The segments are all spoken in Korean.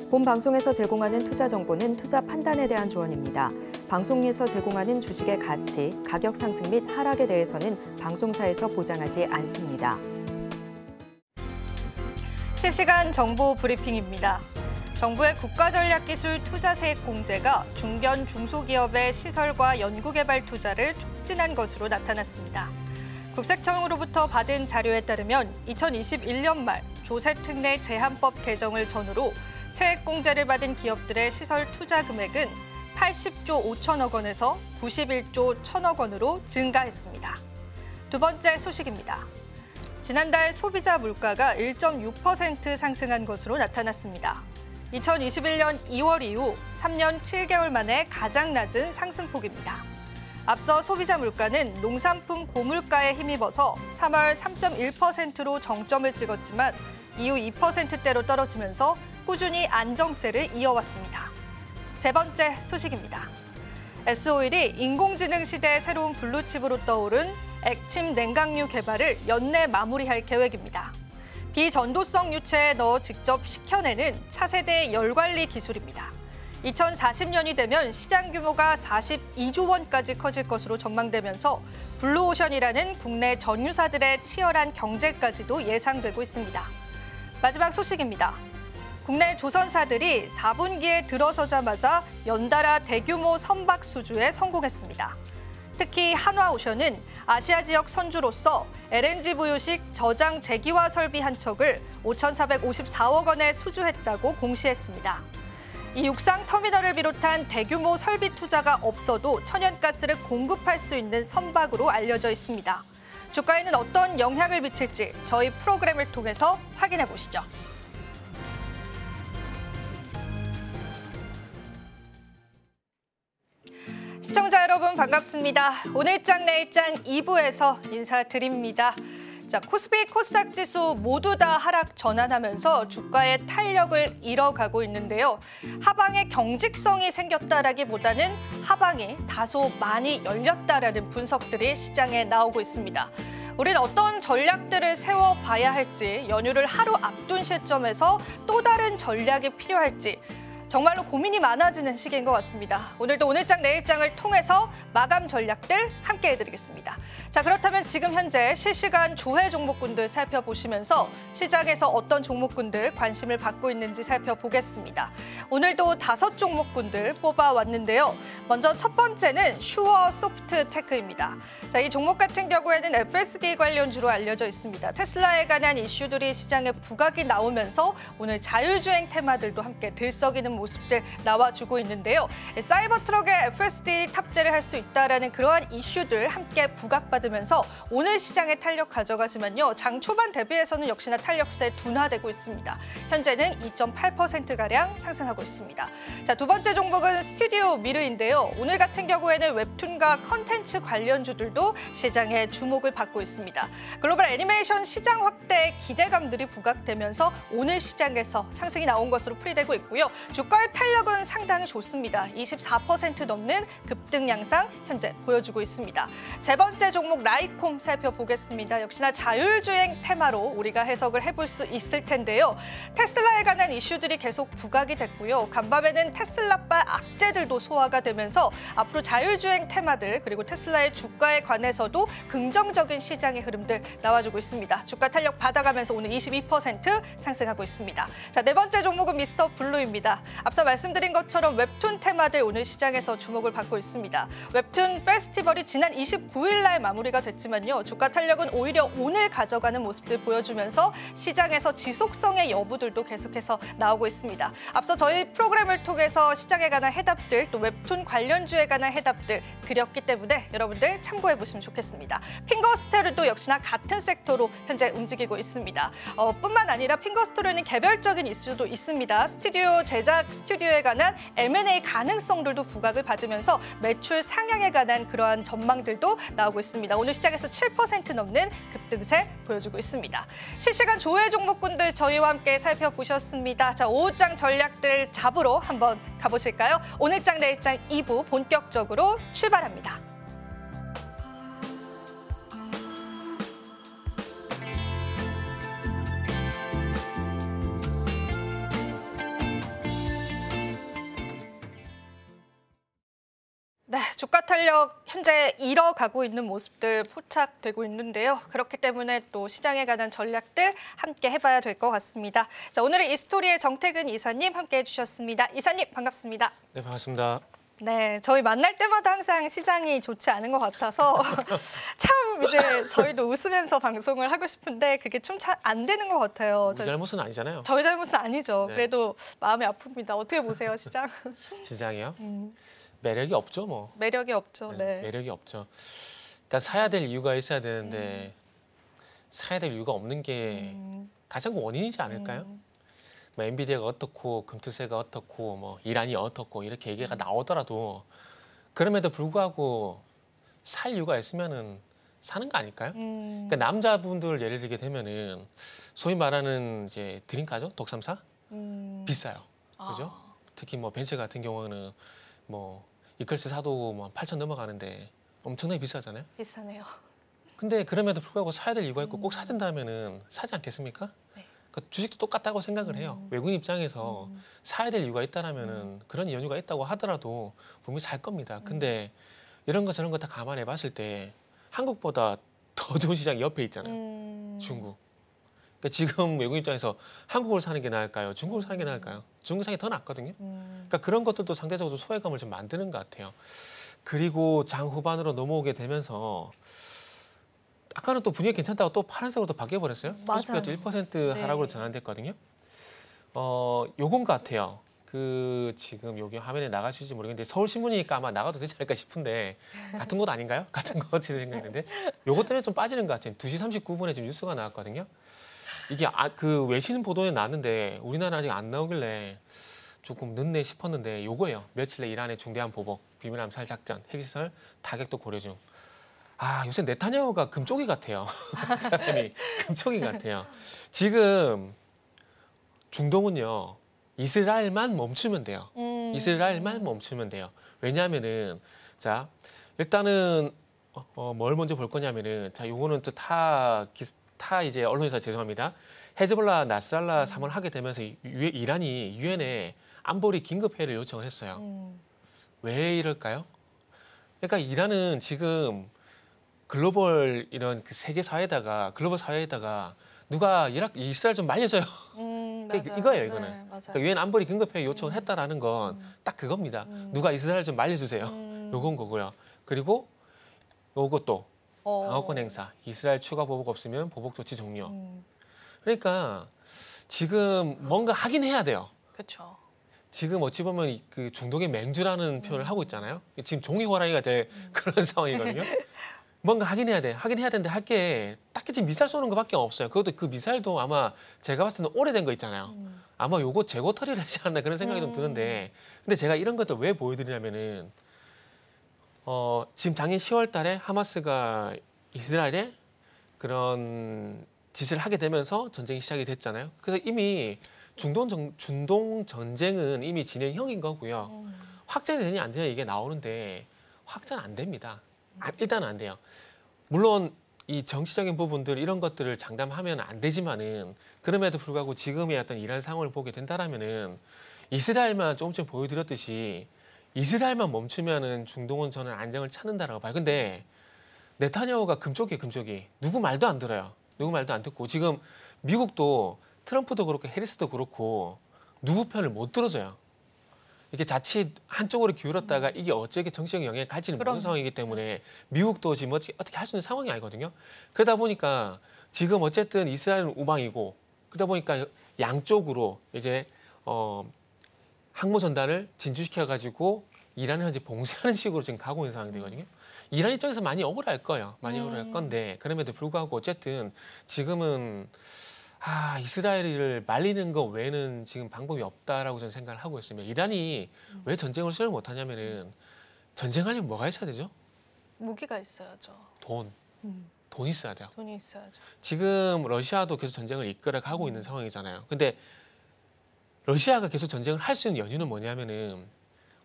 본 방송에서 제공하는 투자 정보는 투자 판단에 대한 조언입니다. 방송에서 제공하는 주식의 가치, 가격 상승 및 하락에 대해서는 방송사에서 보장하지 않습니다. 실시간 정보 브리핑입니다. 정부의 국가전략기술 투자세액공제가 중견 중소기업의 시설과 연구개발 투자를 촉진한 것으로 나타났습니다. 국세청으로부터 받은 자료에 따르면 2021년 말 조세특례 제한법 개정을 전후로 세액공제를 받은 기업들의 시설 투자 금액은 80조 5천억 원에서 91조 1천억 원으로 증가했습니다. 두 번째 소식입니다. 지난달 소비자 물가가 1.6% 상승한 것으로 나타났습니다. 2021년 2월 이후 3년 7개월 만에 가장 낮은 상승폭입니다. 앞서 소비자 물가는 농산품 고물가에 힘입어서 3월 3.1%로 정점을 찍었지만 이후 2%대로 떨어지면서 꾸준히 안정세를 이어왔습니다. 세 번째 소식입니다. S오일이 인공지능 시대의 새로운 블루칩으로 떠오른 액침 냉각유 개발을 연내 마무리할 계획입니다. 비전도성 유체에 넣어 직접 식혀내는 차세대 열관리 기술입니다. 2040년이 되면 시장 규모가 42조 원까지 커질 것으로 전망되면서 블루오션이라는 국내 전유사들의 치열한 경쟁까지도 예상되고 있습니다. 마지막 소식입니다. 국내 조선사들이 4분기에 들어서자마자 연달아 대규모 선박 수주에 성공했습니다. 특히 한화오션은 아시아 지역 선주로서 LNG 부유식 저장 재기화 설비 한 척을 5,454억 원에 수주했다고 공시했습니다. 이 육상 터미널을 비롯한 대규모 설비 투자가 없어도 천연가스를 공급할 수 있는 선박으로 알려져 있습니다. 주가에는 어떤 영향을 미칠지 저희 프로그램을 통해서 확인해 보시죠. 시청자 여러분 반갑습니다. 오늘장 내일장 2부에서 인사드립니다. 자, 코스피, 코스닥 지수 모두 다 하락 전환하면서 주가의 탄력을 잃어가고 있는데요. 하방에 경직성이 생겼다라기보다는 하방이 다소 많이 열렸다라는 분석들이 시장에 나오고 있습니다. 우린 어떤 전략들을 세워봐야 할지, 연휴를 하루 앞둔 시점에서 또 다른 전략이 필요할지 정말로 고민이 많아지는 시기인 것 같습니다. 오늘도 오늘장 내일장을 통해서 마감 전략들 함께 해드리겠습니다. 자, 그렇다면 지금 현재 실시간 조회 종목군들 살펴보시면서 시장에서 어떤 종목군들 관심을 받고 있는지 살펴보겠습니다. 오늘도 5종목군들 뽑아왔는데요. 먼저 첫 번째는 슈어 소프트테크입니다. 자, 이 종목 같은 경우에는 FSD 관련주로 알려져 있습니다. 테슬라에 관한 이슈들이 시장에 부각이 나오면서 오늘 자율주행 테마들도 함께 들썩이는 모습들 나와주고 있는데요. 사이버 트럭에 FSD 탑재를 할 수 있다라는 그러한 이슈들 함께 부각받으면서 오늘 시장에 탄력 가져가지만요. 장 초반 대비해서는 역시나 탄력세 둔화되고 있습니다. 현재는 2.8%가량 상승하고 있습니다. 자, 두 번째 종목은 스튜디오 미르인데요. 오늘 같은 경우에는 웹툰과 컨텐츠 관련주들도 시장에 주목을 받고 있습니다. 글로벌 애니메이션 시장 확대에 기대감들이 부각되면서 오늘 시장에서 상승이 나온 것으로 풀이되고 있고요. 주가의 탄력은 상당히 좋습니다. 24% 넘는 급등 양상 현재 보여주고 있습니다. 세 번째 종목 라이콤 살펴보겠습니다. 역시나 자율주행 테마로 우리가 해석을 해볼 수 있을 텐데요. 테슬라에 관한 이슈들이 계속 부각이 됐고요. 간밤에는 테슬라바 악재들도 소화가 되면서 앞으로 자율주행 테마들 그리고 테슬라의 주가에 관해서도 긍정적인 시장의 흐름들 나와주고 있습니다. 주가 탄력 받아가면서 오늘 22% 상승하고 있습니다. 자, 네 번째 종목은 미스터 블루입니다. 앞서 말씀드린 것처럼 웹툰 테마들 오늘 시장에서 주목을 받고 있습니다. 웹툰 페스티벌이 지난 29일 날 마무리가 됐지만요. 주가 탄력은 오히려 오늘 가져가는 모습들 보여주면서 시장에서 지속성의 여부들도 계속해서 나오고 있습니다. 앞서 저희 프로그램을 통해서 시장에 관한 해답들 또 웹툰 관련주에 관한 해답들 드렸기 때문에 여러분들 참고해 보시면 좋겠습니다. 핑거스토리도 역시나 같은 섹터로 현재 움직이고 있습니다. 뿐만 아니라 핑거스토리는 개별적인 이슈도 있습니다. 스튜디오 제작 스튜디오에 관한 M&A 가능성들도 부각을 받으면서 매출 상향에 관한 그러한 전망들도 나오고 있습니다. 오늘 시장에서 7% 넘는 급등세 보여주고 있습니다. 실시간 조회 종목군들 저희와 함께 살펴보셨습니다. 자, 오후장 전략들 잡으러 한번 가보실까요? 오늘장 내일장 2부 본격적으로 출발합니다. 네, 주가 탄력 현재 잃어가고 있는 모습들 포착되고 있는데요. 그렇기 때문에 또 시장에 관한 전략들 함께 해봐야 될 것 같습니다. 자, 오늘은 이스토리의 정태근 이사님 함께 해주셨습니다. 이사님 반갑습니다. 네, 반갑습니다. 네, 저희 만날 때마다 항상 시장이 좋지 않은 것 같아서 참 이제 저희도 웃으면서 방송을 하고 싶은데 그게 좀 안 되는 것 같아요. 우리 잘못은 아니잖아요. 저희 잘못은 아니죠. 네. 그래도 마음이 아픕니다. 어떻게 보세요, 시장? 시장이요? 매력이 없죠, 뭐. 매력이 없죠. 네. 매력이 없죠. 그러니까 사야 될 이유가 있어야 되는데 사야 될 이유가 없는 게 가장 원인이지 않을까요? 뭐 엔비디아가 어떻고 금투세가 어떻고 뭐 이란이 어떻고 이렇게 얘기가 나오더라도 그럼에도 불구하고 살 이유가 있으면은 사는 거 아닐까요? 그러니까 남자분들 예를 들게 되면은 소위 말하는 이제 드림카죠, 독삼사 비싸요, 그죠? 특히 뭐 벤츠 같은 경우는 뭐 이클스 사도 뭐 8천 넘어가는데 엄청나게 비싸잖아요. 비싸네요. 근데 그럼에도 불구하고 사야 될 이유가 있고 꼭 사야 된다면은 사지 않겠습니까? 네. 그러니까 주식도 똑같다고 생각을 해요. 외국인 입장에서 사야 될 이유가 있다라면은 그런 연유가 있다고 하더라도 분명히 살 겁니다. 근데 이런 거 저런 거 다 감안해 봤을 때 한국보다 더 좋은 시장이 옆에 있잖아요. 중국. 그러니까 지금 외국인 입장에서 한국을 사는 게 나을까요? 중국을 사는 게 나을까요? 중국 사는 게 더 낫거든요. 그러니까 그런 것들도 상대적으로 소외감을 좀 만드는 것 같아요. 그리고 장 후반으로 넘어오게 되면서 아까는 또 분위기 괜찮다고 또 파란색으로 또 바뀌어 버렸어요. 맞아요. 코스피가 또 1% 하락으로 네. 전환됐거든요. 요건 것 같아요. 그 지금 여기 화면에 나가실지 모르겠는데 서울신문이니까 아마 나가도 되지 않을까 싶은데 같은 곳 아닌가요? 같은 것 같이 생각했는데 요것 때문에 좀 빠지는 것 같아요. 2시 39분에 지금 뉴스가 나왔거든요. 이게 그 외신 보도에 나왔는데 우리나라 아직 안 나오길래 조금 늦네 싶었는데 요거예요. 며칠 내 이란의 중대한 보복, 비밀 암살 작전, 핵시설 타격도 고려 중. 요새 네타냐후가 금쪽이 같아요. 사람이 금쪽이 같아요. 지금 중동은요. 이스라엘만 멈추면 돼요. 이스라엘만 멈추면 돼요. 왜냐하면은 자 일단은 뭘 먼저 볼 거냐면은 자 요거는 또 타 이제 언론에서 죄송합니다. 헤즈볼라 나스랄라 3을 하게 되면서 이란이 유엔에 안보리 긴급 회의를 요청을 했어요. 왜 이럴까요? 그러니까 이란은 지금 글로벌 이런 그 세계 사회에다가 글로벌 사회에다가 누가 이스라엘 좀 말려줘요. 그러니까 이거예요, 이거는. 네, 맞아요. 그러니까 유엔 안보리 긴급회의 요청을 했다라는 건 딱 그겁니다. 누가 이스라엘 좀 말려주세요. 요건 거고요. 그리고 요것도 방어권 행사. 이스라엘 추가 보복 없으면 보복 조치 종료. 그러니까 지금 뭔가 하긴 해야 돼요. 그렇죠. 지금 어찌 보면 그 중동의 맹주라는 표현을 하고 있잖아요. 지금 종이 호랑이가 될 그런 상황이거든요. 뭔가 하긴 해야 돼. 하긴 해야 되는데 할 게 딱히 지금 미사일 쏘는 것밖에 없어요. 그것도 그 미사일도 아마 제가 봤을 때는 오래된 거 있잖아요. 아마 요거 재고 처리를 하지 않나 그런 생각이 좀 드는데 근데 제가 이런 것들 왜 보여드리냐면은 지금 작년 10월 달에 하마스가 이스라엘에 그런 짓을 하게 되면서 전쟁이 시작이 됐잖아요. 그래서 이미 중동 전쟁은 이미 진행형인 거고요. 확전이 되냐 안 되냐 이게 나오는데 확전 안 됩니다. 일단은 안 돼요. 물론 이 정치적인 부분들 이런 것들을 장담하면 안 되지만은 그럼에도 불구하고 지금의 어떤 이란 상황을 보게 된다라면은 이스라엘만 조금씩 보여드렸듯이 이스라엘만 멈추면은 중동은 저는 안정을 찾는다라고 봐요. 근데 네타냐후가 금쪽이 누구 말도 안 들어요. 누구 말도 안 듣고 지금 미국도 트럼프도 그렇고 해리스도 그렇고 누구 편을 못 들어줘요. 이게 자칫 한쪽으로 기울었다가 이게 어쩌게 정치적 영향이 갈지는 모르는 상황이기 때문에 미국도 지금 어떻게 할 수 있는 상황이 아니거든요. 그러다 보니까 지금 어쨌든 이스라엘은 우방이고 그러다 보니까 양쪽으로 이제 항모 전단을 진주시켜가지고 이란을 현재 봉쇄하는 식으로 지금 가고 있는 상황이 되거든요. 이란 입장에서 많이 억울할 거예요. 많이 억울할 건데 그럼에도 불구하고 어쨌든 지금은 이스라엘을 말리는 거 외에는 지금 방법이 없다라고 저는 생각을 하고 있습니다. 이란이 왜 전쟁을 수행을 못하냐면은 전쟁하려면 뭐가 있어야 되죠? 무기가 있어야죠. 돈 있어야 돼요. 돈이 있어야죠. 지금 러시아도 계속 전쟁을 이끌어가고 있는 상황이잖아요. 근데 러시아가 계속 전쟁을 할 수 있는 연유는 뭐냐면은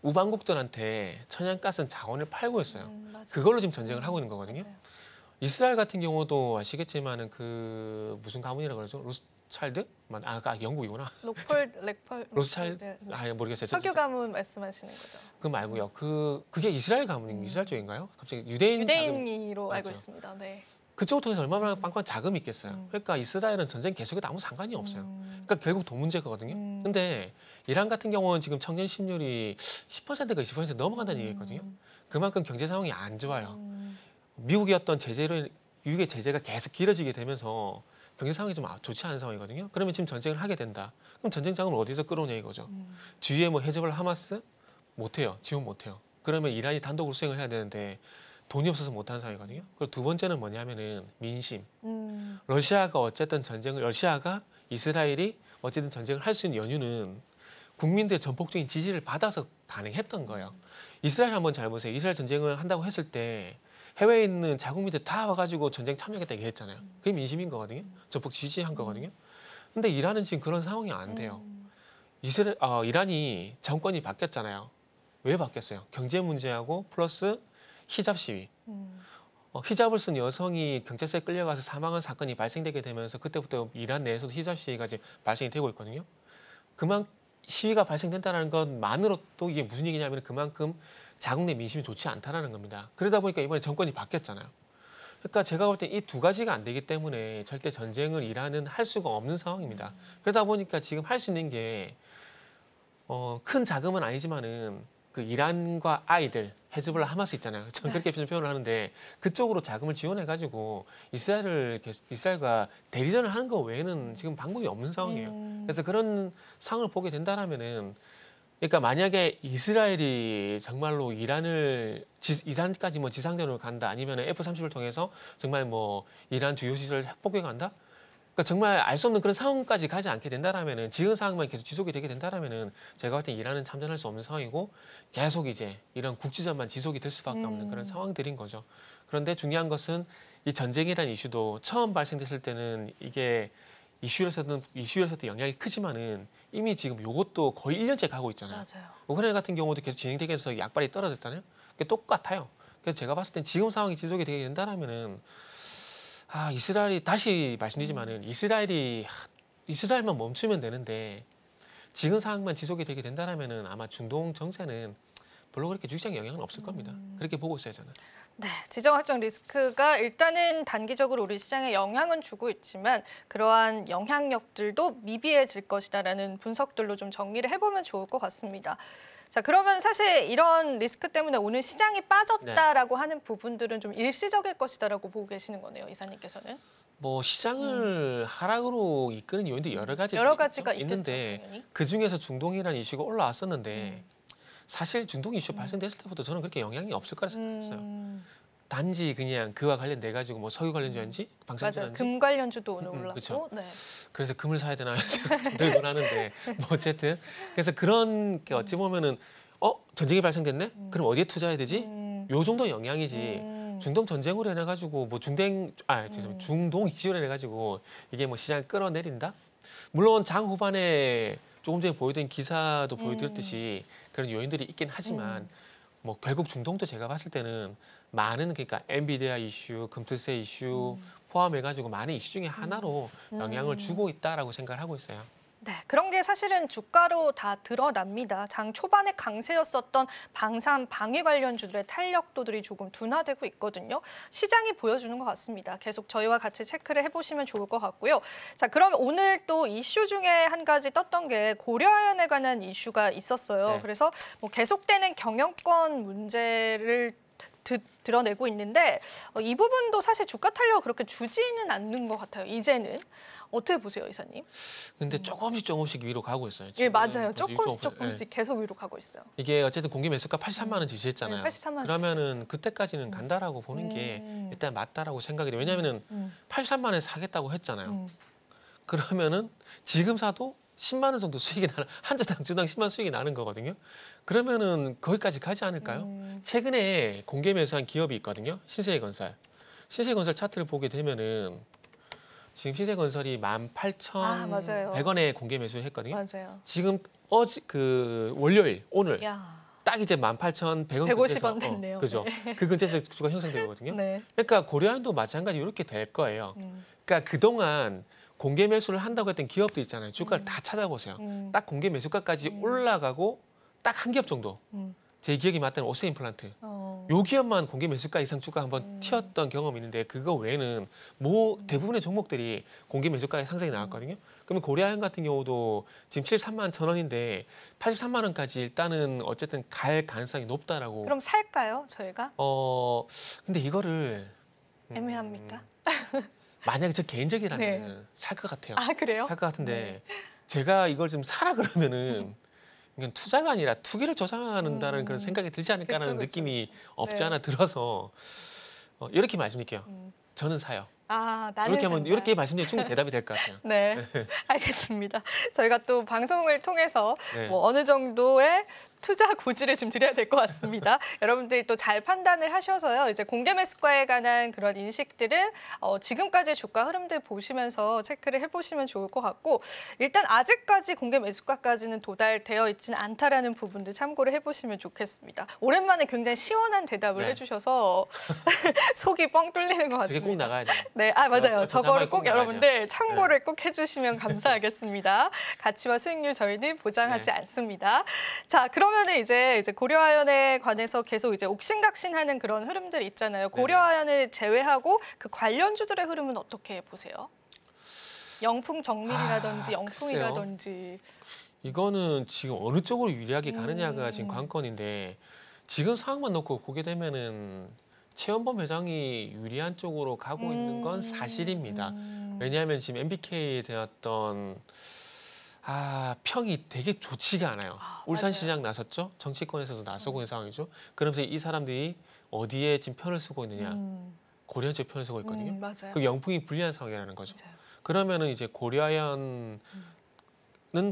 우방국들한테 천연가스 자원을 팔고 있어요. 맞아요. 그걸로 지금 전쟁을 하고 있는 거거든요. 맞아요. 이스라엘 같은 경우도 아시겠지만은 그 무슨 가문이라고 그러죠? 로스차일드? 영국이구나. 로스차일드. 모르겠어요. 석유 가문 말씀하시는 거죠? 그거 말고요. 그게 이스라엘 가문인 이스라엘 쪽인가요? 갑자기 유대인으로 유대인으로 알고 맞죠. 있습니다. 네. 그쪽을 통해서 얼마나 빵빵 자금이 있겠어요. 그러니까 이스라엘은 전쟁 계속해도 아무 상관이 없어요. 그러니까 결국 돈 문제거든요. 근데 이란 같은 경우는 지금 청년 실률이 10%가 20% 넘어간다는 얘기거든요. 그만큼 경제 상황이 안 좋아요. 미국의 제재가 계속 길어지게 되면서 경제 상황이 좀 좋지 않은 상황이거든요. 그러면 지금 전쟁을 하게 된다. 그럼 전쟁 자금을 어디서 끌어오냐 이거죠. 주위에 뭐 헤즈볼라, 하마스 못해요. 지원 못해요. 그러면 이란이 단독으로 수행을 해야 되는데 돈이 없어서 못하는 상황이거든요. 그리고 두 번째는 뭐냐면은 민심. 러시아가 이스라엘이 어쨌든 전쟁을 할 수 있는 연유는 국민들의 전폭적인 지지를 받아서 가능했던 거예요. 이스라엘 한번 잘 보세요. 이스라엘 전쟁을 한다고 했을 때 해외에 있는 자국민들 다 와가지고 전쟁 참여하겠다 얘기했잖아요. 그게 민심인 거거든요. 전폭 지지한 거거든요. 근데 이란은 지금 그런 상황이 안 돼요. 이란이 정권이 바뀌었잖아요. 왜 바뀌었어요? 경제 문제하고 플러스 히잡 시위. 히잡을 쓴 여성이 경찰서에 끌려가서 사망한 사건이 발생되게 되면서 그때부터 이란 내에서도 히잡 시위가 지금 발생이 되고 있거든요. 시위가 발생된다는 것만으로도 이게 무슨 얘기냐면 그만큼 자국 내 민심이 좋지 않다는 겁니다. 그러다 보니까 이번에 정권이 바뀌었잖아요. 그러니까 제가 볼 때 이 두 가지가 안 되기 때문에 절대 전쟁을 이란은 할 수가 없는 상황입니다. 그러다 보니까 지금 할 수 있는 게 큰 자금은 아니지만은 그 이란과 아이들, 헤즈볼라, 하마스 있잖아요. 저는 그렇게 표현을 하는데 그쪽으로 자금을 지원해가지고 이스라엘과 대리전을 하는 것 외에는 지금 방법이 없는 상황이에요. 그래서 그런 상황을 보게 된다라면은, 그러니까 만약에 이스라엘이 정말로 이란까지 뭐 지상전으로 간다, 아니면 F-35를 통해서 정말 뭐 이란 주요 시설 핵폭격에 간다. 그러니까 정말 알 수 없는 그런 상황까지 가지 않게 된다라면은, 지금 상황만 계속 지속이 되게 된다라면은 제가 볼 때 이란은 참전할 수 없는 상황이고 계속 이제 이런 국지전만 지속이 될 수밖에 없는 그런 상황들인 거죠. 그런데 중요한 것은 이 전쟁이라는 이슈도 처음 발생됐을 때는 이게 이슈에서도 영향이 크지만은 이미 지금 이것도 거의 1년째 가고 있잖아요. 맞아요. 우크라이나 같은 경우도 계속 진행되면서 약발이 떨어졌잖아요. 그게 똑같아요. 그래서 제가 봤을 땐 지금 상황이 지속이 되게 된다라면은 이스라엘이, 다시 말씀드리지만은 이스라엘만 멈추면 되는데 지금 상황만 지속이 되게 된다라면은 아마 중동 정세는 별로 그렇게 주식시장에 영향은 없을 겁니다. 그렇게 보고 있어요, 저는. 네, 지정 확정 리스크가 일단은 단기적으로 우리 시장에 영향은 주고 있지만 그러한 영향력들도 미비해질 것이다라는 분석들로 좀 정리를 해보면 좋을 것 같습니다. 자, 그러면 사실 이런 리스크 때문에 오늘 시장이 빠졌다라고 하는 부분들은 좀 일시적일 것이다라고 보고 계시는 거네요, 이사님께서는. 뭐 시장을 하락으로 이끄는 요인도 여러 가지가 있는데 당연히. 그 중에서 중동이라는 이슈가 올라왔었는데 사실 중동 이슈 발생됐을 때부터 저는 그렇게 영향이 없을 거라 생각했어요. 단지 그냥 그와 관련돼 가지고 뭐 석유 관련주인지 맞아요. 방산주인지 금 관련주도 오늘 올랐고. 그쵸. 네. 그래서 금을 사야 되나 들곤 하는데 뭐 어쨌든 그래서 그런 게 어찌 보면은 전쟁이 발생됐네? 그럼 어디에 투자해야 되지? 요 정도 영향이지. 중동 전쟁으로 인해 가지고 뭐 중동 이슈로 인해 가지고 이게 뭐 시장을 끌어내린다? 물론 장 후반에 조금 전에 보여드린 기사도 보여드렸듯이 그런 요인들이 있긴 하지만 뭐 결국 중동도 제가 봤을 때는 많은, 그러니까 엔비디아 이슈, 금투세 이슈 포함해가지고 많은 이슈 중에 하나로 영향을 주고 있다라고 생각을 하고 있어요. 네, 그런 게 사실은 주가로 다 드러납니다. 장 초반에 강세였었던 방산, 방위 관련주들의 탄력도들이 조금 둔화되고 있거든요. 시장이 보여주는 것 같습니다. 계속 저희와 같이 체크를 해보시면 좋을 것 같고요. 자, 그럼 오늘 또 이슈 중에 한 가지 떴던 게 고려아연에 관한 이슈가 있었어요. 네. 그래서 뭐 계속되는 경영권 문제를 드러내고 있는데 이 부분도 사실 주가 탄력을 그렇게 주지는 않는 것 같아요. 이제는. 어떻게 보세요, 이사님? 근데 조금씩 위로 가고 있어요. 예, 맞아요. 지금 조금씩 계속 위로 가고 있어요. 이게 어쨌든 공개 매수가 83만 원 제시했잖아요. 네, 83만 원 그러면은 그때까지는 간다라고 보는 게 일단 맞다라고 생각이 돼요. 왜냐하면은 83만 원에 사겠다고 했잖아요. 그러면은 지금 사도 10만 원 정도 수익이 나는, 한 주당 10만 원 수익이 나는 거거든요. 그러면은 거기까지 가지 않을까요? 최근에 공개 매수한 기업이 있거든요. 신세계건설. 신세계건설 차트를 보게 되면은 지금 신세계건설이 18,100원에 공개 매수를 했거든요. 맞아요. 지금 월요일 오늘 야, 딱 이제 18,100원 150원 됐네요. 그죠? 네. 그 근처에서 주가 형성되거든요. 네. 그러니까 고려아연도 마찬가지 이렇게 될 거예요. 그러니까 그동안 공개 매수를 한다고 했던 기업도 있잖아요. 주가를 다 찾아보세요. 딱 공개 매수가까지 올라가고 딱 한 기업 정도. 제 기억이 맞다면 오세임플란트. 요 기업만 공개 매수가 이상 주가 한번 튀었던 경험이 있는데 그거 외에는 뭐 대부분의 종목들이 공개 매수가에 상승이 나왔거든요. 그러면 고려아연 같은 경우도 지금 73만 1,000원인데 83만 원까지 일단은 어쨌든 갈 가능성이 높다라고. 그럼 살까요, 저희가? 근데 이거를 애매합니까? 만약에 저 개인적이라면 네. 살 것 같아요. 아, 그래요? 살 것 같은데 제가 이걸 좀 사라 그러면은 이건 투자가 아니라 투기를 조장한다는 그런 생각이 들지 않을까라는 그쵸, 느낌이 그쵸. 없지 네. 않아 들어서 이렇게 말씀드릴게요. 저는 사요. 아, 나는 이렇게 하면 산다. 이렇게 말씀드리면 충분히 대답이 될 것 같아요. 네, 알겠습니다. 저희가 또 방송을 통해서 네. 뭐 어느 정도의 투자 고지를 좀 드려야 될 것 같습니다. 여러분들이 또 잘 판단을 하셔서요. 이제 공개 매수가에 관한 그런 인식들은 지금까지의 주가 흐름들 보시면서 체크를 해보시면 좋을 것 같고 일단 아직까지 공개 매수가까지는 도달되어 있지는 않다라는 부분들 참고를 해보시면 좋겠습니다. 오랜만에 굉장히 시원한 대답을 네. 해주셔서 속이 뻥 뚫리는 것 되게 같습니다. 꼭 나가야 돼요. 네, 맞아요. 저 저거를 자막이 꼭 꼭 나가야 여러분들 참고를 꼭 해주시면 감사하겠습니다. 가치와 수익률 저희는 보장하지 네. 않습니다. 자, 그러면은 이제 고려아연에 관해서 계속 이제 옥신각신하는 그런 흐름들 있잖아요. 고려아연을 제외하고 그 관련주들의 흐름은 어떻게 보세요? 영풍 정밀이라든지 영풍이라든지. 이거는 지금 어느 쪽으로 유리하게 가느냐가 지금 관건인데 지금 상황만 놓고 보게 되면은 최원범 회장이 유리한 쪽으로 가고 있는 건 사실입니다. 왜냐하면 지금 MBK에 대했던 평이 되게 좋지가 않아요. 울산시장 나섰죠. 정치권에서도 나서고 있는 상황이죠. 그러면서 이 사람들이 어디에 지금 편을 쓰고 있느냐. 고려아연 쪽 편을 쓰고 있거든요. 맞아요. 그 영풍이 불리한 상황이라는 거죠. 맞아요. 그러면은 이제 고려아연은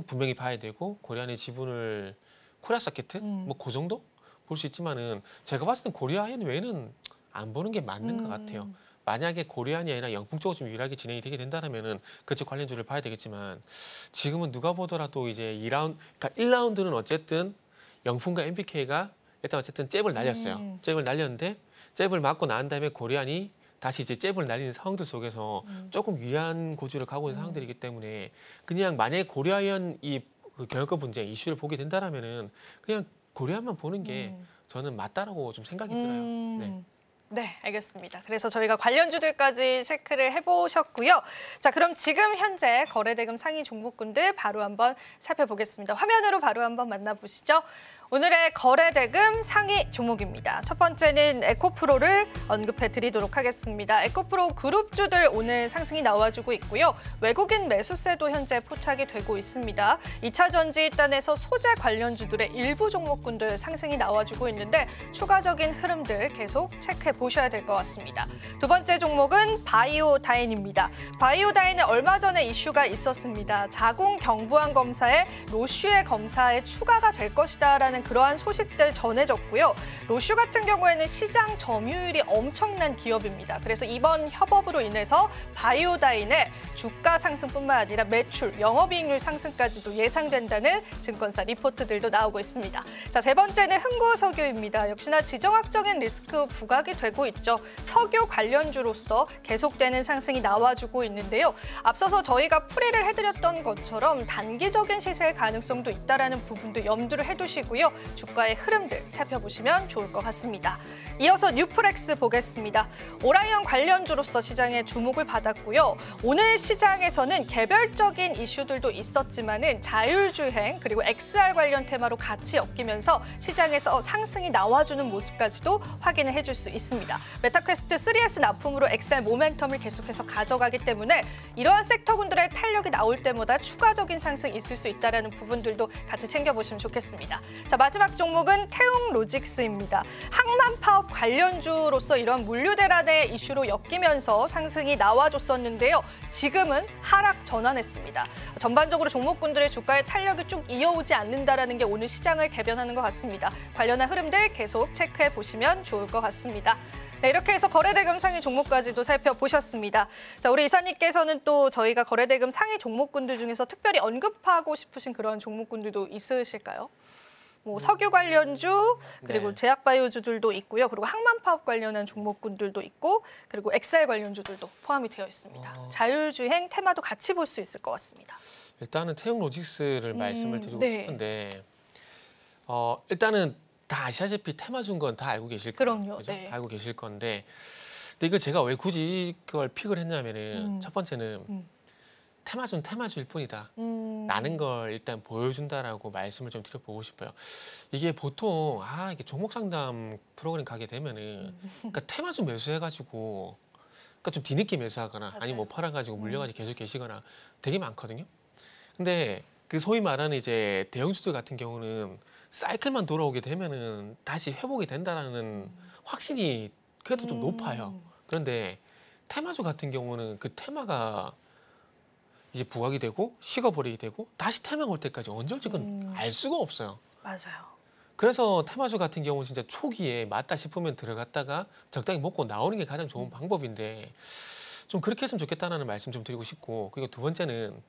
분명히 봐야 되고 고려아연의 지분을 코리아서킷 뭐 그 정도 볼 수 있지만은 제가 봤을 땐 고려아연 외에는 안 보는 게 맞는 것 같아요. 만약에 고려아연이 아니라 영풍 쪽으로 좀 유일하게 진행이 되게 된다면은 그쪽 관련주를 봐야 되겠지만 지금은 누가 보더라도 이제 2라운드, 그러니까 1라운드는 어쨌든 영풍과 MBK가 일단 어쨌든 잽을 날렸어요. 잽을 날렸는데 잽을 맞고 난 다음에 고려아연이 다시 이제 잽을 날리는 상황들 속에서 조금 유리한 고지를 가고 있는 상황들이기 때문에 그냥 만약에 고려아연 그 경영권 분쟁 이슈를 보게 된다라면은 그냥 고려아연만 보는 게 저는 맞다라고 좀 생각이 들어요. 네. 네, 알겠습니다. 그래서 저희가 관련주들까지 체크를 해보셨고요. 자, 그럼 지금 현재 거래대금 상위 종목군들 바로 한번 살펴보겠습니다. 화면으로 바로 한번 만나보시죠. 오늘의 거래대금 상위 종목입니다. 첫 번째는 에코프로를 언급해 드리도록 하겠습니다. 에코프로 그룹주들 오늘 상승이 나와주고 있고요. 외국인 매수세도 현재 포착이 되고 있습니다. 2차 전지 단에서 소재 관련주들의 일부 종목군들 상승이 나와주고 있는데 추가적인 흐름들 계속 체크해 보셔야 될 것 같습니다. 두 번째 종목은 바이오다인입니다. 바이오다인은 얼마 전에 이슈가 있었습니다. 자궁 경부암 검사에 로슈의 검사에 추가가 될 것이다라는 그러한 소식들 전해졌고요. 로슈 같은 경우에는 시장 점유율이 엄청난 기업입니다. 그래서 이번 협업으로 인해서 바이오다인의 주가 상승뿐만 아니라 매출, 영업이익률 상승까지도 예상된다는 증권사 리포트들도 나오고 있습니다. 자, 세 번째는 흥구석유입니다. 역시나 지정학적인 리스크 부각이 되고 있죠. 석유 관련주로서 계속되는 상승이 나와주고 있는데요. 앞서서 저희가 풀이를 해드렸던 것처럼 단기적인 시세의 가능성도 있다는 부분도 염두를 해두시고요. 주가의 흐름들 살펴보시면 좋을 것 같습니다. 이어서 뉴프렉스 보겠습니다. 오라이언 관련주로서 시장에 주목을 받았고요. 오늘 시장에서는 개별적인 이슈들도 있었지만은 자율주행 그리고 XR 관련 테마로 같이 엮이면서 시장에서 상승이 나와주는 모습까지도 확인을 해줄 수 있습니다. 메타퀘스트 3S 납품으로 XR 모멘텀을 계속해서 가져가기 때문에 이러한 섹터군들의 탄력이 나올 때마다 추가적인 상승이 있을 수 있다는 부분들도 같이 챙겨보시면 좋겠습니다. 자, 마지막 종목은 태웅로직스입니다. 항만 파업 관련주로서 이런 물류 대란의 이슈로 엮이면서 상승이 나와줬었는데요. 지금은 하락 전환했습니다. 전반적으로 종목군들의 주가의 탄력이 쭉 이어오지 않는다는 게 오늘 시장을 대변하는 것 같습니다. 관련한 흐름들 계속 체크해 보시면 좋을 것 같습니다. 네, 이렇게 해서 거래대금 상위 종목까지도 살펴보셨습니다. 자, 우리 이사님께서는 또 저희가 거래대금 상위 종목군들 중에서 특별히 언급하고 싶으신 그런 종목군들도 있으실까요? 뭐 석유 관련주 그리고 네. 제약바이오주들도 있고요. 그리고 항만 파업 관련한 종목군들도 있고 그리고 엑셀 관련주들도 포함이 되어 있습니다. 자율주행 테마도 같이 볼 수 있을 것 같습니다. 일단은 태용 로직스를 말씀을 드리고 네. 싶은데 일단은 다 아시다시피 테마 준 건 다 알고 계실 거예요. 그럼요. 그죠? 네. 다 알고 계실 건데 근데 이걸 제가 왜 굳이 이걸 픽을 했냐면은 첫 번째는 테마 준 테마주일 뿐이다. 라는 걸 일단 보여준다라고 말씀을 좀 드려보고 싶어요. 이게 보통 이게 종목 상담 프로그램 가게 되면은 그러니까 테마 좀 매수해가지고 그러니까 좀 뒤늦게 매수하거나 맞아요. 아니면 뭐 팔아가지고 물려가지고 계속 계시거나 되게 많거든요. 근데 그 소위 말하는 이제 대형주들 같은 경우는 사이클만 돌아오게 되면은 다시 회복이 된다라는 확신이 그래도 좀 높아요. 그런데 테마주 같은 경우는 그 테마가 이제 부각이 되고 식어버리게 되고 다시 테마가 올 때까지 언제 올지 그건 알 수가 없어요. 맞아요. 그래서 테마주 같은 경우는 진짜 초기에 맞다 싶으면 들어갔다가 적당히 먹고 나오는 게 가장 좋은 방법인데 좀 그렇게 했으면 좋겠다는 말씀 좀 드리고 싶고 그리고 두 번째는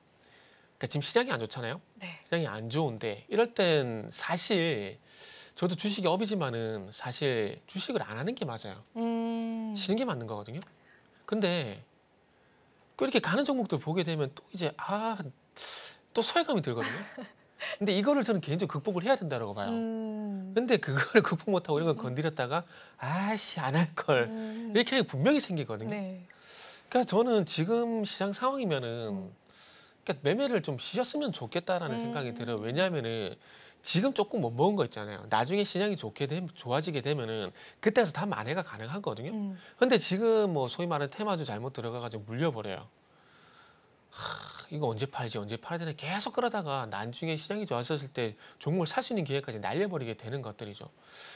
그러니까 지금 시장이 안 좋잖아요. 네. 시장이 안 좋은데 이럴 땐 사실 저도 주식이 업이지만은 사실 주식을 안 하는 게 맞아요. 쉬는 게 맞는 거거든요. 근데 또 이렇게 가는 종목들 보게 되면 또 이제 또 소외감이 들거든요. 근데 이거를 저는 개인적으로 극복을 해야 된다고 봐요. 근데 그거를 극복 못하고 이런 걸 건드렸다가 안 할 걸 이렇게 하는 게 분명히 생기거든요. 네. 그러니까 저는 지금 시장 상황이면은 그러니까 매매를 좀 쉬셨으면 좋겠다라는 생각이 들어요. 왜냐하면은 지금 조금 못 먹은 거 있잖아요. 나중에 시장이 좋아지게 되면은 그때 가서 다 만회가 가능하거든요. 근데 지금 뭐 소위 말하는 테마주 잘못 들어가가지고 물려버려요. 이거 언제 팔지 언제 팔아야 되나 계속 그러다가 나중에 시장이 좋아졌을 때 종목을 살 수 있는 기회까지 날려버리게 되는 것들이죠.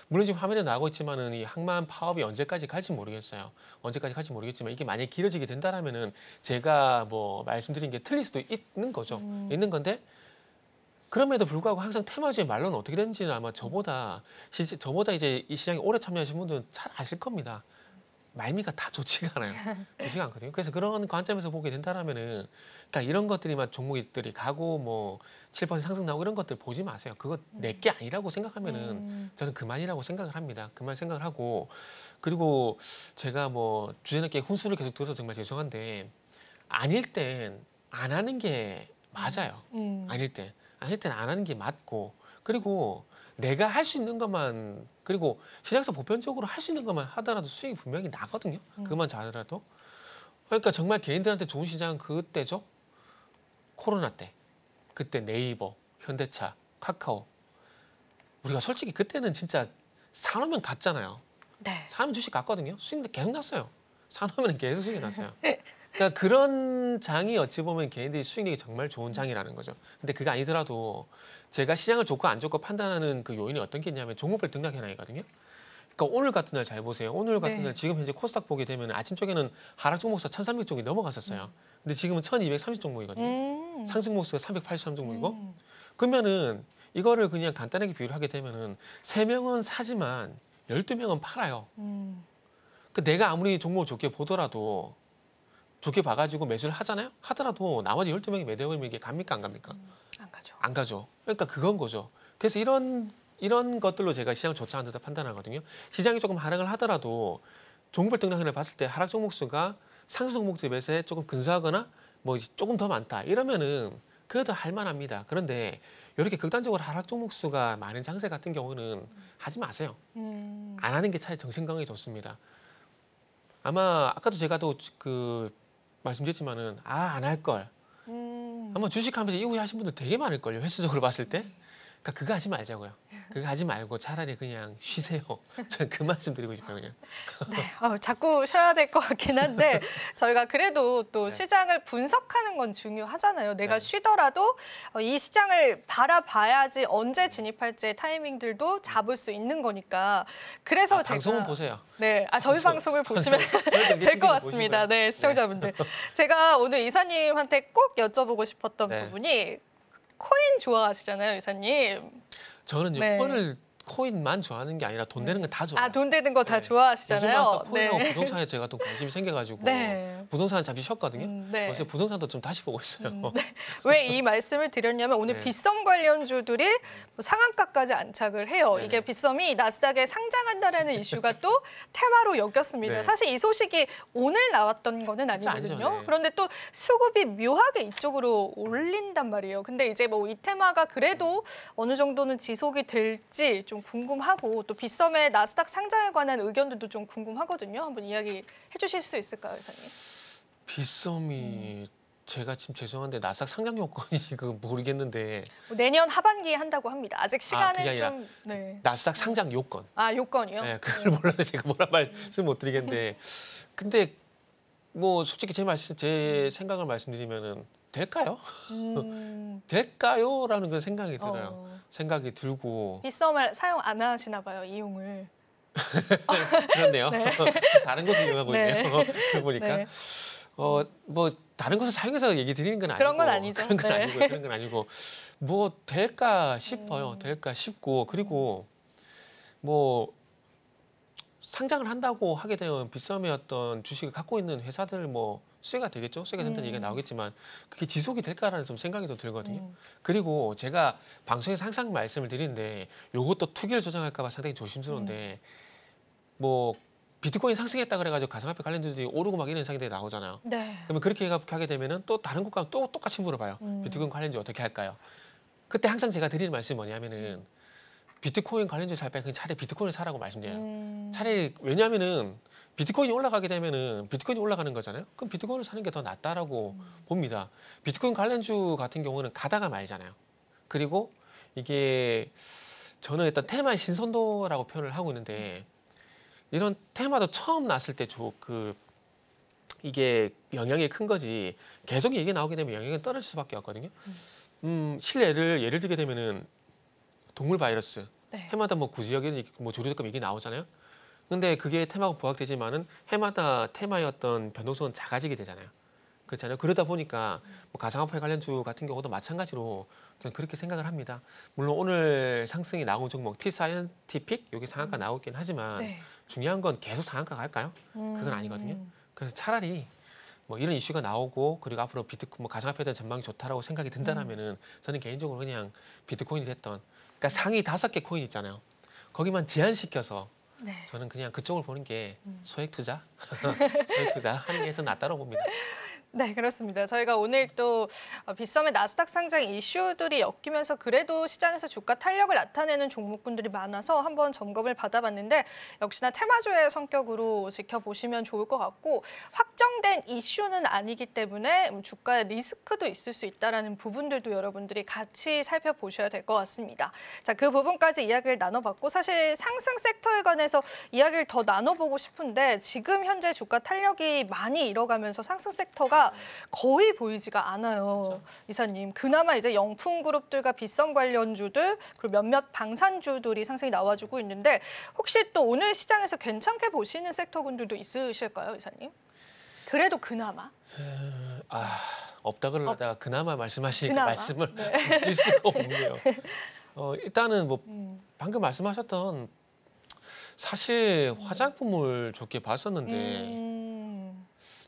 물론 지금 화면에 나오고 있지만은 이 항만 파업이 언제까지 갈지 모르겠어요. 언제까지 갈지 모르겠지만 이게 만약에 길어지게 된다라면은 제가 뭐 말씀드린 게 틀릴 수도 있는 거죠. 있는 건데 그럼에도 불구하고 항상 테마주의 말로는 어떻게 되는지는 아마 저보다 이제 이 시장에 오래 참여하신 분들은 잘 아실 겁니다. 말미가 다 좋지가 않아요. 좋지가 않거든요. 그래서 그런 관점에서 보게 된다라면은, 그러니까 이런 것들이만 종목들이 가고 뭐 7% 상승 나오고 이런 것들 보지 마세요. 그거 내게 아니라고 생각하면은 저는 그만이라고 생각을 합니다. 그만 생각을 하고 그리고 제가 뭐 주제넘게 훈수를 계속 들어서 정말 죄송한데 아닐 땐 안 하는 게 맞아요. 아닐 땐 안 하는 게 맞고 그리고 내가 할 수 있는 것만 그리고 시장에서 보편적으로 할 수 있는 것만 하더라도 수익이 분명히 나거든요. 그것만 잘하더라도. 그러니까 정말 개인들한테 좋은 시장은 그때죠. 코로나 때. 그때 네이버, 현대차, 카카오. 우리가 솔직히 그때는 진짜 사놓으면 갔잖아요. 네. 사놓으면 주식 갔거든요. 수익 계속 났어요. 사놓으면 계속 수익이 났어요. 그러니까 그런 장이 어찌 보면 개인들이 수익력이 정말 좋은 장이라는 거죠. 근데 그게 아니더라도 제가 시장을 좋고 안 좋고 판단하는 그 요인이 어떤 게 있냐면 종목별 등락 현황이거든요. 그러니까 오늘 같은 날 잘 보세요. 오늘 같은 네. 날 지금 현재 코스닥 보게 되면 아침 쪽에는 하락 종목수가 1,300종이 넘어갔었어요. 근데 지금은 1,230 종목이거든요. 상승 목수가 383 종목이고. 그러면은 이거를 그냥 간단하게 비유를 하게 되면은 3명은 사지만 12명은 팔아요. 그 내가 아무리 종목을 좋게 보더라도 좋게 봐가지고 매수를 하잖아요. 하더라도 나머지 12명이 매도해버리면 이게 갑니까 안 갑니까? 안 가죠. 안 가죠. 그러니까 그건 거죠. 그래서 이런 것들로 제가 시장을 좋지 않다 판단하거든요. 시장이 조금 하락을 하더라도 종목별 등락을 봤을 때 하락 종목 수가 상승 종목들에 비해서 조금 근소하거나 뭐 조금 더 많다 이러면은 그래도 할만합니다. 그런데 이렇게 극단적으로 하락 종목 수가 많은 장세 같은 경우는 하지 마세요. 안 하는 게 차라리 정신 건강에 좋습니다. 아마 아까도 제가 그 말씀드렸지만은 안 할 걸. 아마 주식하면서 이후에 하신 분들 되게 많을 걸요. 횟수적으로 봤을 때. 그러니까 그거 하지 말자고요. 그거 하지 말고 차라리 그냥 쉬세요. 저는 그 말씀 드리고 싶어요. 그냥. 네, 자꾸 쉬어야 될 것 같긴 한데 저희가 그래도 또 네. 시장을 분석하는 건 중요하잖아요. 내가 네. 쉬더라도 이 시장을 바라봐야지 언제 진입할지의 타이밍들도 잡을 수 있는 거니까. 그래서 제가 방송은 보세요. 네, 저희 방송을 보시면 될 것 같습니다. 네, 시청자분들. 제가 오늘 이사님한테 꼭 여쭤보고 싶었던 네. 부분이 코인 좋아하시잖아요, 이사님. 저는 네. 코인만 좋아하는 게 아니라 돈 되는 건 다 좋아요. 아, 돈 되는 거 다 네. 좋아하시잖아요. 요즘 와서 코인하고 부동산에 제가 또 관심이 생겨가지고 네. 부동산 잠시 쉬었거든요. 네. 그래서 부동산도 좀 다시 보고 있어요. 왜 이 말씀을 드렸냐면 오늘 네. 빗썸 관련주들이 뭐 상한가까지 안착을 해요. 네네. 이게 빗썸이 나스닥에 상장한다라는 이슈가 또 테마로 엮였습니다. 네. 사실 이 소식이 오늘 나왔던 거는 그렇지 아니거든요. 않죠, 네. 그런데 또 수급이 묘하게 이쪽으로 올린단 말이에요. 근데 이제 뭐 이 테마가 그래도 어느 정도는 지속이 될지 좀 궁금하고 또 빗썸의 나스닥 상장에 관한 의견들도 좀 궁금하거든요. 한번 이야기해 주실 수 있을까요, 이사님? 빗썸이 제가 지금 죄송한데 나스닥 상장 요건이 그거 모르겠는데 뭐 내년 하반기에 한다고 합니다. 아직 그게 시간은 아니라 좀 네. 나스닥 상장 요건. 아, 요건이요? 네, 그걸 몰라서 제가 뭐라 말씀 못 드리겠는데 근데 뭐 솔직히 제 생각을 말씀드리면은 될까요? 될까요?라는 그 생각이 들어요. 생각이 들고 빗썸을 사용 안 하시나 봐요, 이용을. 그렇네요. 네. 다른 것을 이용하고 네. 있네요. 그러고 보니까 네. 뭐 다른 것을 사용해서 얘기 드리는 건 아니고 그런 건 아니죠. 그런 건 네. 아니고 그런 건 아니고 뭐 될까 싶어요. 될까 싶고 그리고 뭐 상장을 한다고 하게 되면 빗썸의 어떤 주식을 갖고 있는 회사들 뭐 수혜가 되겠죠. 수혜가 된다는 얘기가 나오겠지만 그게 지속이 될까라는 좀 생각이 좀 들거든요. 그리고 제가 방송에서 항상 말씀을 드리는데 요것도 투기를 조장할까 봐 상당히 조심스러운데 뭐 비트코인 상승했다 그래가지고 가상화폐 관련주들이 오르고 막 이런 상황들이 나오잖아요. 네. 그러면 그렇게 하게 되면은 또 다른 국가랑 또 똑같이 물어봐요. 비트코인 관련주 어떻게 할까요? 그때 항상 제가 드리는 말씀이 뭐냐면은 비트코인 관련주 살 바에 그냥 차라리 비트코인을 사라고 말씀드려요. 차라리 왜냐하면은 비트코인이 올라가게 되면은 비트코인이 올라가는 거잖아요. 그럼 비트코인을 사는 게 더 낫다라고 봅니다. 비트코인 관련주 같은 경우는 가다가 말잖아요. 그리고 이게 저는 일단 테마의 신선도라고 표현을 하고 있는데 이런 테마도 처음 났을 때 이게 영향이 큰 거지 계속 얘기 나오게 되면 영향이 떨어질 수밖에 없거든요. 예를 들게 되면은 동물 바이러스 네. 해마다 뭐 구지역에 뭐 조류독감 얘기 나오잖아요. 근데 그게 테마가 부각되지만은 해마다 테마의 어떤 변동성은 작아지게 되잖아요. 그렇잖아요. 그러다 보니까 뭐 가상화폐 관련주 같은 경우도 마찬가지로 저는 그렇게 생각을 합니다. 물론 오늘 상승이 나온 종목 T-사이언티픽 여기 상한가 나오긴 하지만 네. 중요한 건 계속 상한가 갈까요? 그건 아니거든요. 그래서 차라리 뭐 이런 이슈가 나오고 그리고 앞으로 뭐 가상화폐에 대한 전망이 좋다라고 생각이 든다라면은 저는 개인적으로 그냥 비트코인이 됐던 그러니까 상위 5개 코인 있잖아요. 거기만 제한시켜서 네. 저는 그냥 그쪽을 보는 게 소액 투자, 소액 투자 하는 게 더 낫다고 봅니다. 네, 그렇습니다. 저희가 오늘 또 빗썸의 나스닥 상장 이슈들이 엮이면서 그래도 시장에서 주가 탄력을 나타내는 종목군들이 많아서 한번 점검을 받아봤는데 역시나 테마주의 성격으로 지켜보시면 좋을 것 같고 확정된 이슈는 아니기 때문에 주가의 리스크도 있을 수 있다는 부분들도 여러분들이 같이 살펴보셔야 될 것 같습니다. 자, 그 부분까지 이야기를 나눠봤고 사실 상승 섹터에 관해서 이야기를 더 나눠보고 싶은데 지금 현재 주가 탄력이 많이 잃어가면서 상승 섹터가 거의 보이지가 않아요. 이사님, 그나마 이제 영풍그룹들과 빗썸 관련주들 그리고 몇몇 방산주들이 상승이 나와주고 있는데 혹시 또 오늘 시장에서 괜찮게 보시는 섹터군들도 있으실까요, 이사님? 그래도 그나마? 없다 그러다가 그나마 말씀하시니까 그나마? 말씀을 네. 드릴 수가 없네요. 일단은 뭐 방금 말씀하셨던 사실 화장품을 좋게 봤었는데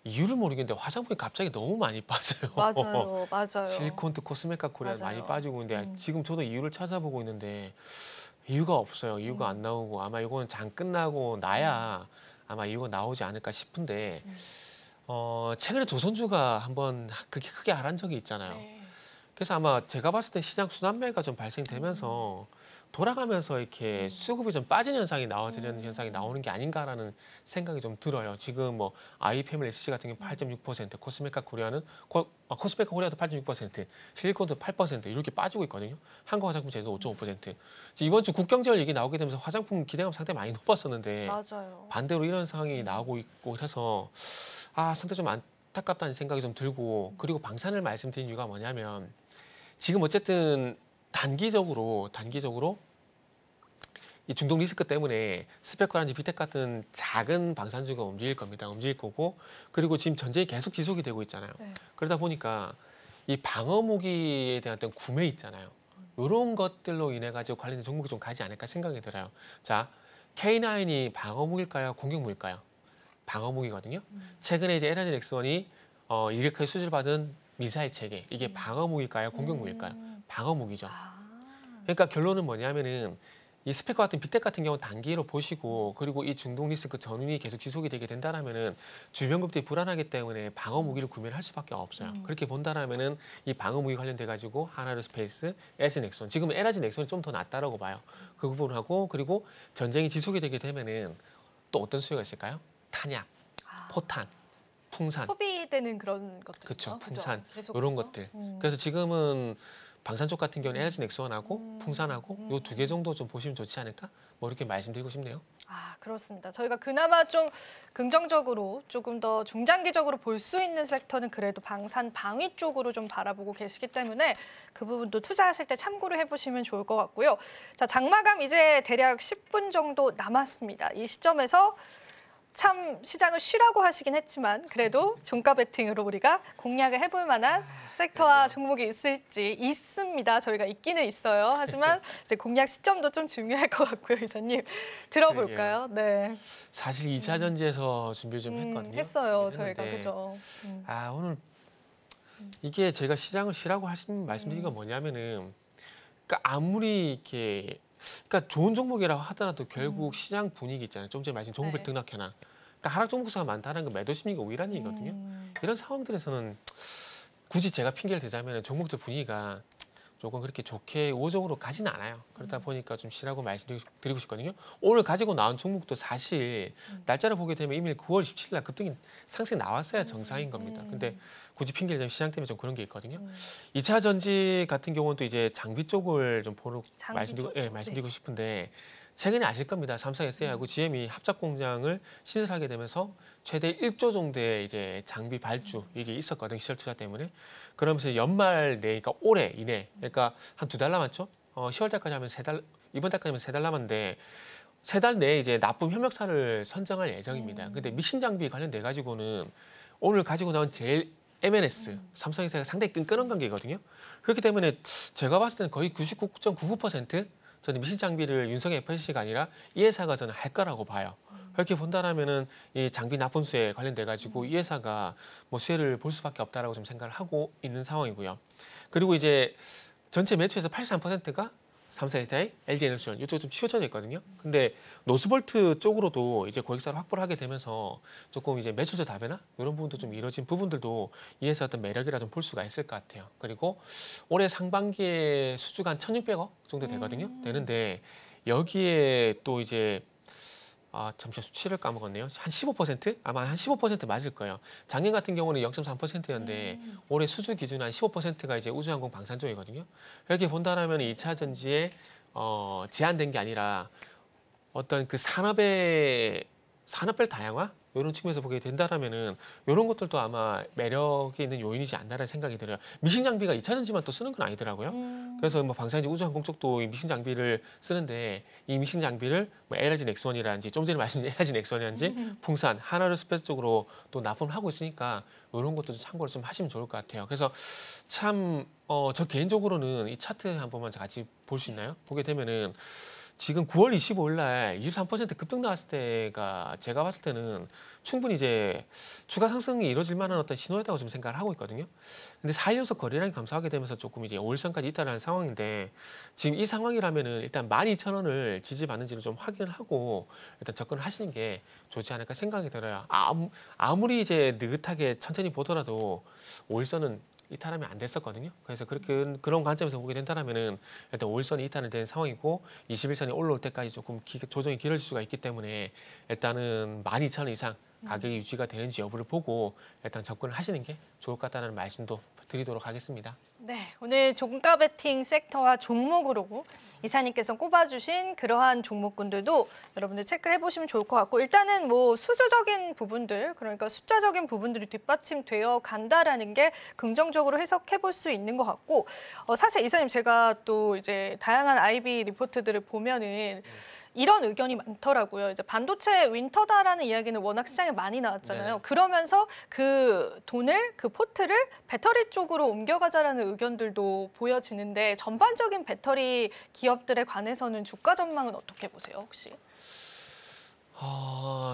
이유를 모르겠는데 화장품이 갑자기 너무 많이 빠져요. 맞아요, 맞아요. 실리콘트 코스메카 코리아 맞아요. 많이 빠지고 있는데 지금 저도 이유를 찾아보고 있는데 이유가 없어요. 이유가 안 나오고 아마 이거는 장 끝나고 나야 아마 이유가 나오지 않을까 싶은데 최근에 조선주가 한번 그렇게 크게 하락한 적이 있잖아요. 네. 그래서 아마 제가 봤을 때 시장 순환매가 좀 발생되면서 돌아가면서 이렇게 수급이 좀 빠지는 현상이 나와지는 현상이 나오는 게 아닌가라는 생각이 좀 들어요. 지금 뭐 아이패밀 SC 같은 경우 8.6%, 코스메카 코리아는 코스메카 코리아도 8.6%, 실리콘도 8% 이렇게 빠지고 있거든요. 한국화장품 제도 5.5%. 이번 주 국경제열 얘기 나오게 되면서 화장품 기대감 상당히 많이 높았었는데 맞아요. 반대로 이런 상황이 나오고 있고 해서 상당히 좀 안타깝다는 생각이 좀 들고 그리고 방산을 말씀드린 이유가 뭐냐면 지금 어쨌든 단기적으로 이 중동 리스크 때문에 스펙과란지 비텍 같은 작은 방산주가 움직일 겁니다. 움직일 거고 그리고 지금 전쟁이 계속 지속이 되고 있잖아요. 네. 그러다 보니까 이 방어 무기에 대한 어떤 구매 있잖아요. 이런 것들로 인해 가지고 관련된 종목이 좀 가지 않을까 생각이 들어요. 자, K9이 방어무기일까요? 공격무기일까요? 방어무기거든요. 최근에 이제 에너지 넥슨이 이렇게 수주를 받은 미사일 체계 이게 방어무기일까요? 공격무기일까요? 방어무기죠. 그러니까 결론은 뭐냐면은 이 스펙과 같은 빅텍 같은 경우는 단기로 보시고 그리고 이 중동 리스크 전운이 계속 지속이 되게 된다라면은 주변국들이 불안하기 때문에 방어 무기를 구매를 할 수밖에 없어요. 그렇게 본다라면은 이 방어 무기 관련돼 가지고 하나로스페이스, LG 넥슨 지금은 LG 넥슨이 좀 더 낫다라고 봐요. 그 부분하고 그리고 전쟁이 지속이 되게 되면은 또 어떤 수요가 있을까요? 탄약, 포탄, 풍산. 소비되는 그런 것들. 그렇죠. 풍산 계속해서? 이런 것들. 그래서 지금은 방산 쪽 같은 경우는 LG 넥슨하고 풍산하고 요 두 개 정도 좀 보시면 좋지 않을까? 뭐 이렇게 말씀드리고 싶네요. 아, 그렇습니다. 저희가 그나마 좀 긍정적으로 조금 더 중장기적으로 볼 수 있는 섹터는 그래도 방산 방위 쪽으로 좀 바라보고 계시기 때문에 그 부분도 투자하실 때 참고를 해보시면 좋을 것 같고요. 자, 장마감 이제 대략 10분 정도 남았습니다. 이 시점에서 참 시장을 쉬라고 하시긴 했지만 그래도 종가 베팅으로 우리가 공략을 해볼 만한 섹터와 종목이 있습니다. 저희가 있기는 있어요. 하지만 이제 공략 시점도 좀 중요할 것 같고요, 이사님. 들어볼까요? 네. 사실 2차 전지에서 준비 좀 했거든요. 했어요, 했는데, 저희가. 그죠. 아, 오늘 이게 제가 시장을 쉬라고 말씀드린 건 뭐냐면은 그러니까 아무리 이렇게 그러니까 좋은 종목이라고 하더라도 결국 시장 분위기 있잖아요. 좀 전에 말씀 종목별 네. 등락해나. 그러니까 하락 종목 수가 많다는 건 매도 심리가 오히려는 얘기거든요. 이런 상황들에서는 굳이 제가 핑계를 대자면 종목들 분위기가 조금 그렇게 좋게 우호적으로 가지는 않아요. 그러다 보니까 좀 쉬라고 말씀드리고 싶거든요. 오늘 가지고 나온 종목도 사실 날짜를 보게 되면 이미 9월 17일 날 급등이 상승이 나왔어야 정상인 겁니다. 근데 굳이 핑계를 대면 시장 때문에 좀 그런 게 있거든요. 2차 전지 같은 경우는 또 이제 장비 쪽을 좀 말씀드리고 싶은데 최근에 아실 겁니다. 삼성 SA하고 GM이 합작 공장을 신설하게 되면서 최대 1조 정도의 이제 장비 발주 이게 있었거든요. 시설 투자 때문에. 그러면서 연말 내, 그러니까 올해 이내, 그러니까 한 2달 남았죠. 10월 달까지 하면 3달, 이번 달까지 하면 3달 남았는데 3달 내에 이제 납품 협력사를 선정할 예정입니다. 근데 미신 장비 관련돼 가지고는 오늘 가지고 나온 제일 MNS, 삼성에서 상당히 끈끈한 관계거든요. 그렇기 때문에 제가 봤을 때는 거의 99.99% 저는 미신 장비를 윤석열 FC가 아니라 이 회사가 저는 할 거라고 봐요. 그렇게 본다라면은 이 장비 납품수에 관련돼 가지고 이 회사가 뭐 수혜를 볼 수밖에 없다라고 좀 생각을 하고 있는 상황이고요. 그리고 이제 전체 매출에서 83%가 삼성 SDI, LG 에너지원 이쪽 좀 치우쳐져 있거든요. 근데 노스볼트 쪽으로도 이제 고객사를 확보를 하게 되면서 조금 이제 매출자 다변화 이런 부분도 좀 이루어진 부분들도 이 회사 어떤 매력이라 좀 볼 수가 있을 것 같아요. 그리고 올해 상반기에 수주가 한 1,600억 정도 되거든요. 되는데 여기에 또 이제 잠시 수치를 까먹었네요. 한 15%? 아마 한 15% 맞을 거예요. 작년 같은 경우는 0.3%였는데 올해 수주 기준 한 15%가 이제 우주항공 방산 쪽이거든요. 이렇게 본다라면 2차 전지에 제한된 게 아니라 어떤 그 산업별 다양화 이런 측면에서 보게 된다라면은 이런 것들도 아마 매력이 있는 요인이지 않나라는 생각이 들어요. 미신 장비가 2차 전지만 또 쓰는 건 아니더라고요. 그래서 뭐 방산지 우주항공 쪽도 이 미신 장비를 쓰는데 이 미신 장비를 뭐 LG 넥슨이라든지 좀 전에 말씀드린 LG 넥슨이라든지 풍산, 하나로스페이스 쪽으로 또 납품을 하고 있으니까 이런 것도 좀 참고를 좀 하시면 좋을 것 같아요. 그래서 참 저 개인적으로는 이 차트 한 번만 같이 볼 수 있나요? 보게 되면은 지금 9월 25일 날 23% 급등 나왔을 때가 제가 봤을 때는 충분히 이제 추가 상승이 이루어질 만한 어떤 신호였다고 좀 생각을 하고 있거든요. 근데 4일 연속 거래량이 감소하게 되면서 조금 이제 5일선까지 이탈하는 상황인데 지금 이 상황이라면은 일단 12,000원을 지지받는지를 좀 확인을 하고 일단 접근을 하시는 게 좋지 않을까 생각이 들어요. 아무리 이제 느긋하게 천천히 보더라도 5일선은 이탈하면 안 됐었거든요. 그래서 그런 관점에서 보게 된다면은 일단 5일선이 이탈이 된 상황이고 21선이 올라올 때까지 조금 조정이 길어질 수가 있기 때문에 일단은 12,000원 이상 가격이 유지가 되는지 여부를 보고 일단 접근을 하시는 게 좋을 것 같다는 말씀도 드리도록 하겠습니다. 네, 오늘 종가 베팅 섹터와 종목으로 이사님께서 꼽아주신 그러한 종목군들도 여러분들 체크를 해보시면 좋을 것 같고 일단은 뭐 수주적인 부분들 그러니까 숫자적인 부분들이 뒷받침되어 간다라는 게 긍정적으로 해석해 볼 수 있는 것 같고 사실 이사님 제가 또 이제 다양한 IB 리포트들을 보면은 이런 의견이 많더라고요. 이제 반도체 윈터다라는 이야기는 워낙 시장에 많이 나왔잖아요. 네. 그러면서 그 돈을 그 포트를 배터리 쪽으로 옮겨가자라는 있다라는 의견들도 보여지는데 전반적인 배터리 기업들에 관해서는 주가 전망은 어떻게 보세요, 혹시?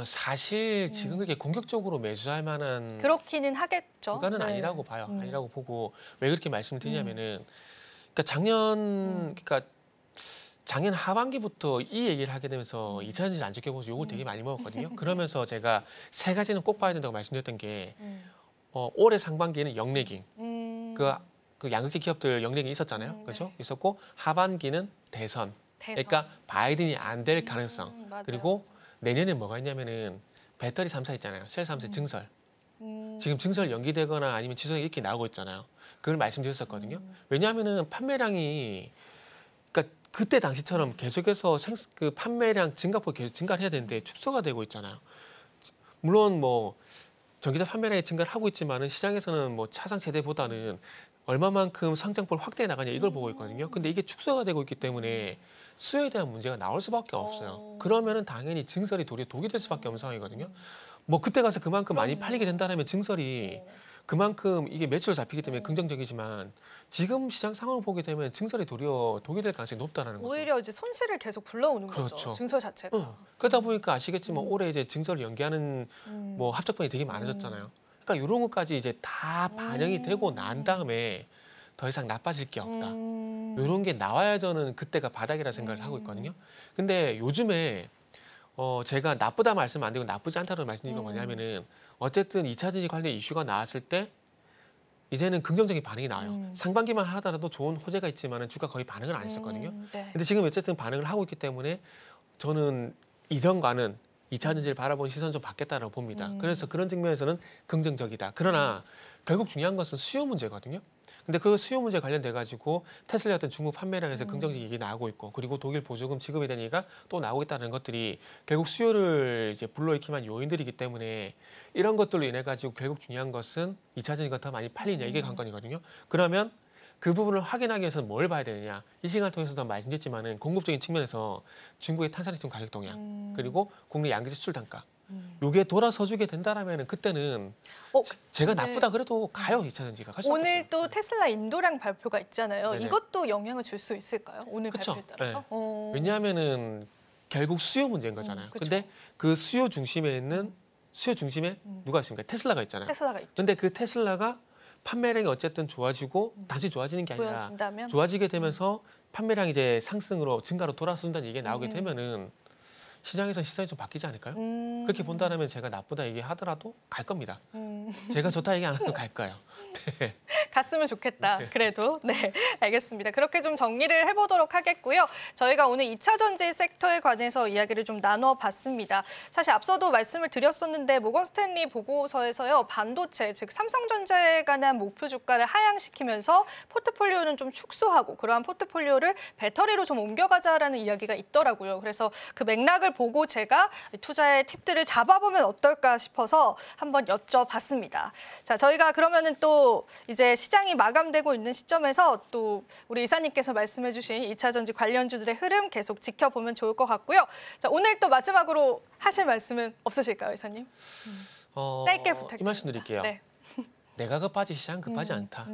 사실 지금 그렇게 공격적으로 매수할 만한 그렇기는 하겠죠. 그거는 네. 아니라고 봐요. 아니라고 보고 왜 그렇게 말씀을 드리냐면은 그러니까 작년 하반기부터 이 얘기를 하게 되면서 2차전지 안 좋게 보면서 욕을 되게 많이 먹었거든요. 그러면서 제가 세 가지는 꼭 봐야 된다고 말씀드렸던 게 올해 상반기에는 영내긴 그 양극재 기업들 영내긴 있었잖아요. 네. 그렇죠? 있었고 하반기는 대선. 그러니까 바이든이 안 될 가능성. 맞아요. 그리고 내년에 뭐가 있냐면은 배터리 3사 있잖아요. 셀 3사 증설. 지금 증설 연기되거나 아니면 지속이 이렇게 나오고 있잖아요. 그걸 말씀드렸었거든요. 왜냐하면은 판매량이 그러니까 그때 당시처럼 계속해서 그 판매량 증가폭 계속 증가를 해야 되는데 축소가 되고 있잖아요. 물론 뭐 전기차 판매량이 증가를 하고 있지만은 시장에서는 뭐 차상 세대보다는 얼마만큼 성장폭을 확대해 나가냐 이걸 보고 있거든요. 근데 이게 축소가 되고 있기 때문에 수요에 대한 문제가 나올 수밖에 없어요. 그러면은 당연히 증설이 도리어 독이 될 수밖에 없는 상황이거든요. 뭐 그때 가서 그만큼 많이 팔리게 된다면 증설이 그만큼 이게 매출 잡히기 때문에 긍정적이지만 지금 시장 상황을 보게 되면 증설이 도리어 독이 될 가능성이 높다는 거죠. 오히려 이제 손실을 계속 불러오는 그렇죠. 거죠. 증설 자체가. 그러다 보니까 아시겠지만 올해 이제 증설을 연기하는 뭐 합작분이 되게 많아졌잖아요. 그러니까 이런 것까지 이제 다 반영이 되고 난 다음에 더 이상 나빠질 게 없다. 이런 게 나와야 저는 그때가 바닥이라 생각을 하고 있거든요. 근데 요즘에 제가 나쁘다 말씀 안 드리고 나쁘지 않다고 말씀드린 건 뭐냐면은 어쨌든 2차전지 관련 이슈가 나왔을 때 이제는 긍정적인 반응이 나와요. 상반기만 하더라도 좋은 호재가 있지만 주가 거의 반응을 안 했었거든요. 네. 근데 지금 어쨌든 반응을 하고 있기 때문에 저는 이전과는 2차전지를 바라보는 시선이 좀 바뀌었다고 봅니다. 그래서 그런 측면에서는 긍정적이다. 그러나 결국 중요한 것은 수요 문제거든요. 근데 그 수요 문제 관련돼 가지고 테슬라 같은 중국 판매량에서 긍정적인 얘기 나오고 있고 그리고 독일 보조금 지급에 대한 얘기가 또 나오고 있다는 것들이 결국 수요를 이제 불러일으키는 요인들이기 때문에 이런 것들로 인해 가지고 결국 중요한 것은 2차전지가 더 많이 팔리냐 이게 관건이거든요. 그러면 그 부분을 확인하기 위해서는 뭘 봐야 되느냐. 이 시간을 통해서도 말씀드렸지만은 공급적인 측면에서 중국의 탄산리튬 가격 동향 그리고 국내 양극재 수출 단가 요게 돌아서주게 된다라면 그때는 제가 나쁘다 그래도 가요 2차전지가. 오늘 또 테슬라 인도량 발표가 있잖아요. 네네. 이것도 영향을 줄 수 있을까요? 오늘 그쵸. 발표에 따라서? 왜냐하면은 결국 수요 문제인 거잖아요. 그쵸. 근데 그 수요 중심에 있는 수요 중심에 누가 있습니까? 테슬라가 있잖아요. 테슬라가 있죠. 근데 그 테슬라가 판매량이 어쨌든 좋아지고 다시 좋아지는 게 아니라 보여진다면 좋아지게 되면서 판매량이 이제 상승으로 증가로 돌아선다는 얘기가 나오게 되면은 시장에서 시선이 좀 바뀌지 않을까요? 그렇게 본다면 제가 나쁘다 얘기하더라도 갈 겁니다. 제가 좋다 얘기 안 해도 갈 거예요. 네. 갔으면 좋겠다. 그래도 네, 알겠습니다. 그렇게 좀 정리를 해보도록 하겠고요. 저희가 오늘 2차 전지 섹터에 관해서 이야기를 좀 나눠봤습니다. 사실 앞서도 말씀을 드렸었는데 모건 스탠리 보고서에서요 반도체 즉 삼성전자에 관한 목표 주가를 하향시키면서 포트폴리오는 좀 축소하고 그러한 포트폴리오를 배터리로 좀 옮겨가자라는 이야기가 있더라고요. 그래서 그 맥락을 보고 제가 투자의 팁들을 잡아보면 어떨까 싶어서 한번 여쭤봤습니다. 자, 저희가 그러면은 또 이제 시장이 마감되고 있는 시점에서 또 우리 이사님께서 말씀해주신 2차 전지 관련주들의 흐름 계속 지켜보면 좋을 것 같고요. 자, 오늘 또 마지막으로 하실 말씀은 없으실까요, 이사님? 짧게 부탁드립니다. 이 말씀 드릴게요. 네. 내가 급하지 시장 급하지 않다.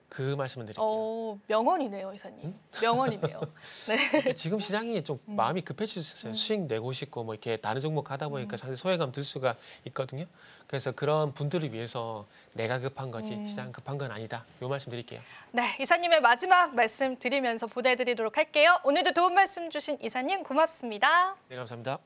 그 말씀을 드릴게요. 명언이네요, 이사님. 명언이네요. 네. 지금 시장이 좀 마음이 급해지셨어요. 수익 내고 싶고 뭐 이렇게 다른 종목 하다 보니까 상당히 소외감 들 수가 있거든요. 그래서 그런 분들을 위해서 내가 급한 거지 시장 급한 건 아니다. 요 말씀 드릴게요. 네, 이사님의 마지막 말씀 드리면서 보내드리도록 할게요. 오늘도 도움 말씀 주신 이사님 고맙습니다. 네, 감사합니다.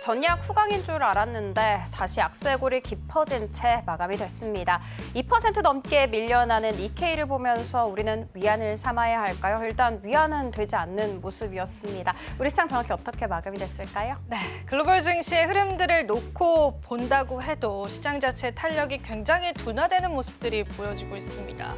전약 후강인 줄 알았는데 다시 악세골이 깊어진 채 마감이 됐습니다. 2% 넘게 밀려나는 니케이를 보면서 우리는 위안을 삼아야 할까요? 일단 위안은 되지 않는 모습이었습니다. 우리 시장 정확히 어떻게 마감이 됐을까요? 네, 글로벌 증시의 흐름들을 놓고 본다고 해도 시장 자체의 탄력이 굉장히 둔화되는 모습들이 보여지고 있습니다.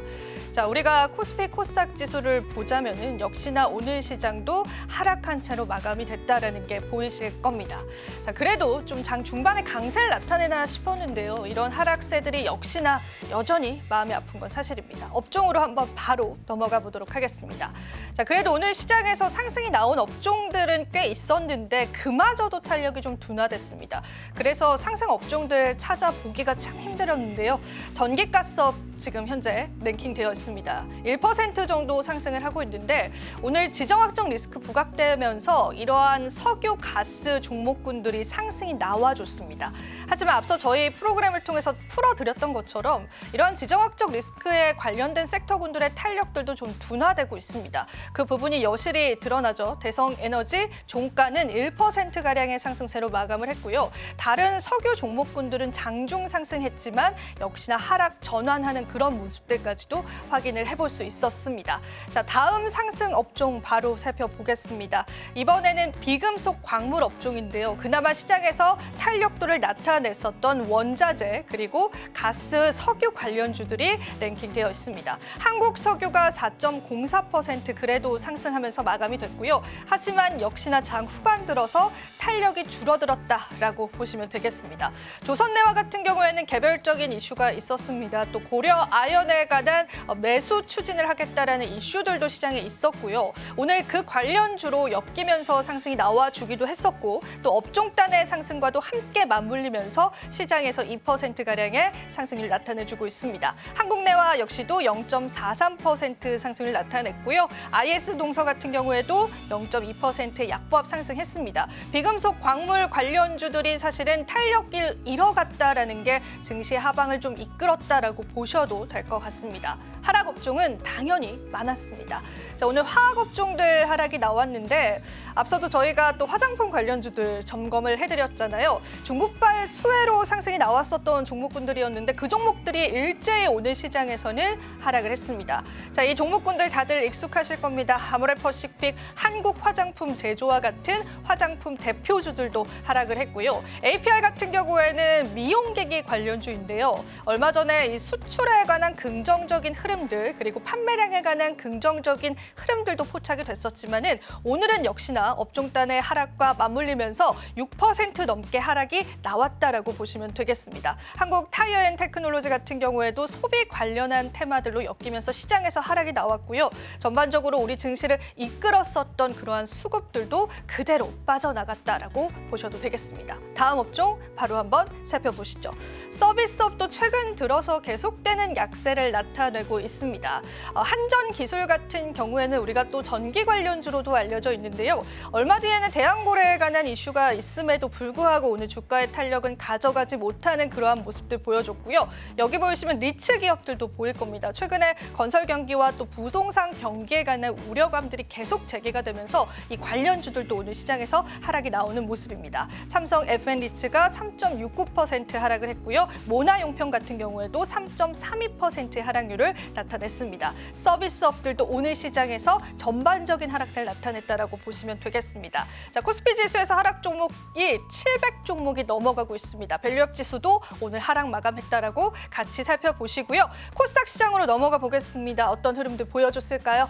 자, 우리가 코스피 코스닥 지수를 보자면은 역시나 오늘 시장도 하락한 채로 마감이 됐다라는 게 보이실 겁니다. 자, 그래도 좀 장 중반에 강세를 나타내나 싶었는데요. 이런 하락세들이 역시나 여전히 마음이 아픈 건 사실입니다. 업종으로 한번 바로 넘어가 보도록 하겠습니다. 자, 그래도 오늘 시장에서 상승이 나온 업종들은 꽤 있었는데 그마저도 탄력이 좀 둔화됐습니다. 그래서 상승 업종들 찾아보기가 참 힘들었는데요. 전기가스업 지금 현재 랭킹되어 있습니다. 1% 정도 상승을 하고 있는데 오늘 지정학적 리스크 부각되면서 이러한 석유, 가스 종목군들이 상승이 나와줬습니다. 하지만 앞서 저희 프로그램을 통해서 풀어드렸던 것처럼 이러한 지정학적 리스크에 관련된 섹터군들의 탄력들도 좀 둔화되고 있습니다. 그 부분이 여실히 드러나죠. 대성에너지 종가는 1%가량의 상승세로 마감을 했고요. 다른 석유 종목군들은 장중 상승했지만 역시나 하락 전환하는 그런 모습들까지도 확인을 해볼 수 있었습니다. 자, 다음 상승 업종 바로 살펴보겠습니다. 이번에는 비금속 광물 업종인데요. 그나마 시장에서 탄력도를 나타냈었던 원자재 그리고 가스, 석유 관련주들이 랭킹되어 있습니다. 한국 석유가 4.04% 그래도 상승하면서 마감이 됐고요. 하지만 역시나 장 후반 들어서 탄력이 줄어들었다라고 보시면 되겠습니다. 조선내와 같은 경우에는 개별적인 이슈가 있었습니다. 또 고려 아연에 관한 매수 추진을 하겠다라는 이슈들도 시장에 있었고요. 오늘 그 관련주로 엮이면서 상승이 나와주기도 했었고 또 업종단의 상승과도 함께 맞물리면서 시장에서 2%가량의 상승률 나타내주고 있습니다. 한국내와 역시도 0.43% 상승률 나타냈고요. IS동서 같은 경우에도 0.2%의 약보합 상승했습니다. 비금속 광물 관련주들이 사실은 탄력을 잃어갔다라는 게 증시 하방을 좀 이끌었다라고 보셔도 될 것 같습니다. 하락 업종은 당연히 많았습니다. 자, 오늘 화학 업종들 하락이 나왔는데 앞서도 저희가 또 화장품 관련주들 점검을 해드렸잖아요. 중국발 수혜로 상승이 나왔었던 종목군들이었는데 그 종목들이 일제히 오늘 시장에서는 하락을 했습니다. 자, 이 종목군들 다들 익숙하실 겁니다. 아모레퍼시픽, 한국 화장품 제조와 같은 화장품 대표주들도 하락을 했고요. APR 같은 경우에는 미용기기 관련주인데요. 얼마 전에 이 수출에 관한 긍정적인 흐름들 그리고 판매량에 관한 긍정적인 흐름들도 포착이 됐었지만은 오늘은 역시나 업종단의 하락과 맞물리면서 6% 넘게 하락이 나왔다라고 보시면 되겠습니다. 한국 타이어앤테크놀로지 같은 경우에도 소비 관련한 테마들로 엮이면서 시장에서 하락이 나왔고요. 전반적으로 우리 증시를 이끌었었던 그러한 수급들도 그대로 빠져나갔다라고 보셔도 되겠습니다. 다음 업종 바로 한번 살펴보시죠. 서비스업도 최근 들어서 계속되는 약세를 나타내고 있습니다. 한전기술 같은 경우에는 우리가 또 전기 관련주로도 알려져 있는데요. 얼마 뒤에는 대한고래에 관한 이슈가 있음에도 불구하고 오늘 주가의 탄력은 가져가지 못하는 그러한 모습들 보여줬고요. 여기 보시면 리츠 기업들도 보일 겁니다. 최근에 건설 경기와 또 부동산 경기에 관한 우려감들이 계속 제기가 되면서 이 관련주들도 오늘 시장에서 하락이 나오는 모습입니다. 삼성 FN리츠가 3.69% 하락을 했고요. 모나용평 같은 경우에도 3.32% 하락률을 나타냈습니다. 서비스업들도 오늘 시장에서 전반적인 하락세를 나타냈다라고 보시면 되겠습니다. 자, 코스피 지수에서 하락 종목이 700 종목이 넘어가고 있습니다. 밸류업 지수도 오늘 하락 마감했다라고 같이 살펴보시고요. 코스닥 시장으로 넘어가 보겠습니다. 어떤 흐름들 보여줬을까요?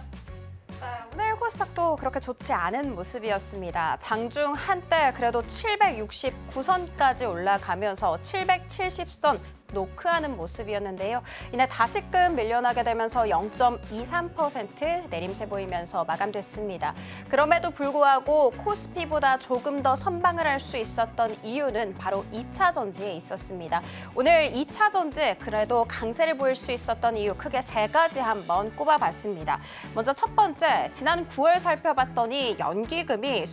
오늘 코스닥도 그렇게 좋지 않은 모습이었습니다. 장중 한때 그래도 769선까지 올라가면서 770선 노크하는 모습이었는데요. 이날 다시금 밀려나게 되면서 0.23% 내림세 보이면서 마감됐습니다. 그럼에도 불구하고 코스피보다 조금 더 선방을 할 수 있었던 이유는 바로 2차 전지에 있었습니다. 오늘 2차 전지 그래도 강세를 보일 수 있었던 이유 크게 3가지 한번 꼽아봤습니다. 먼저 첫 번째, 지난 9월 살펴봤더니 연기금이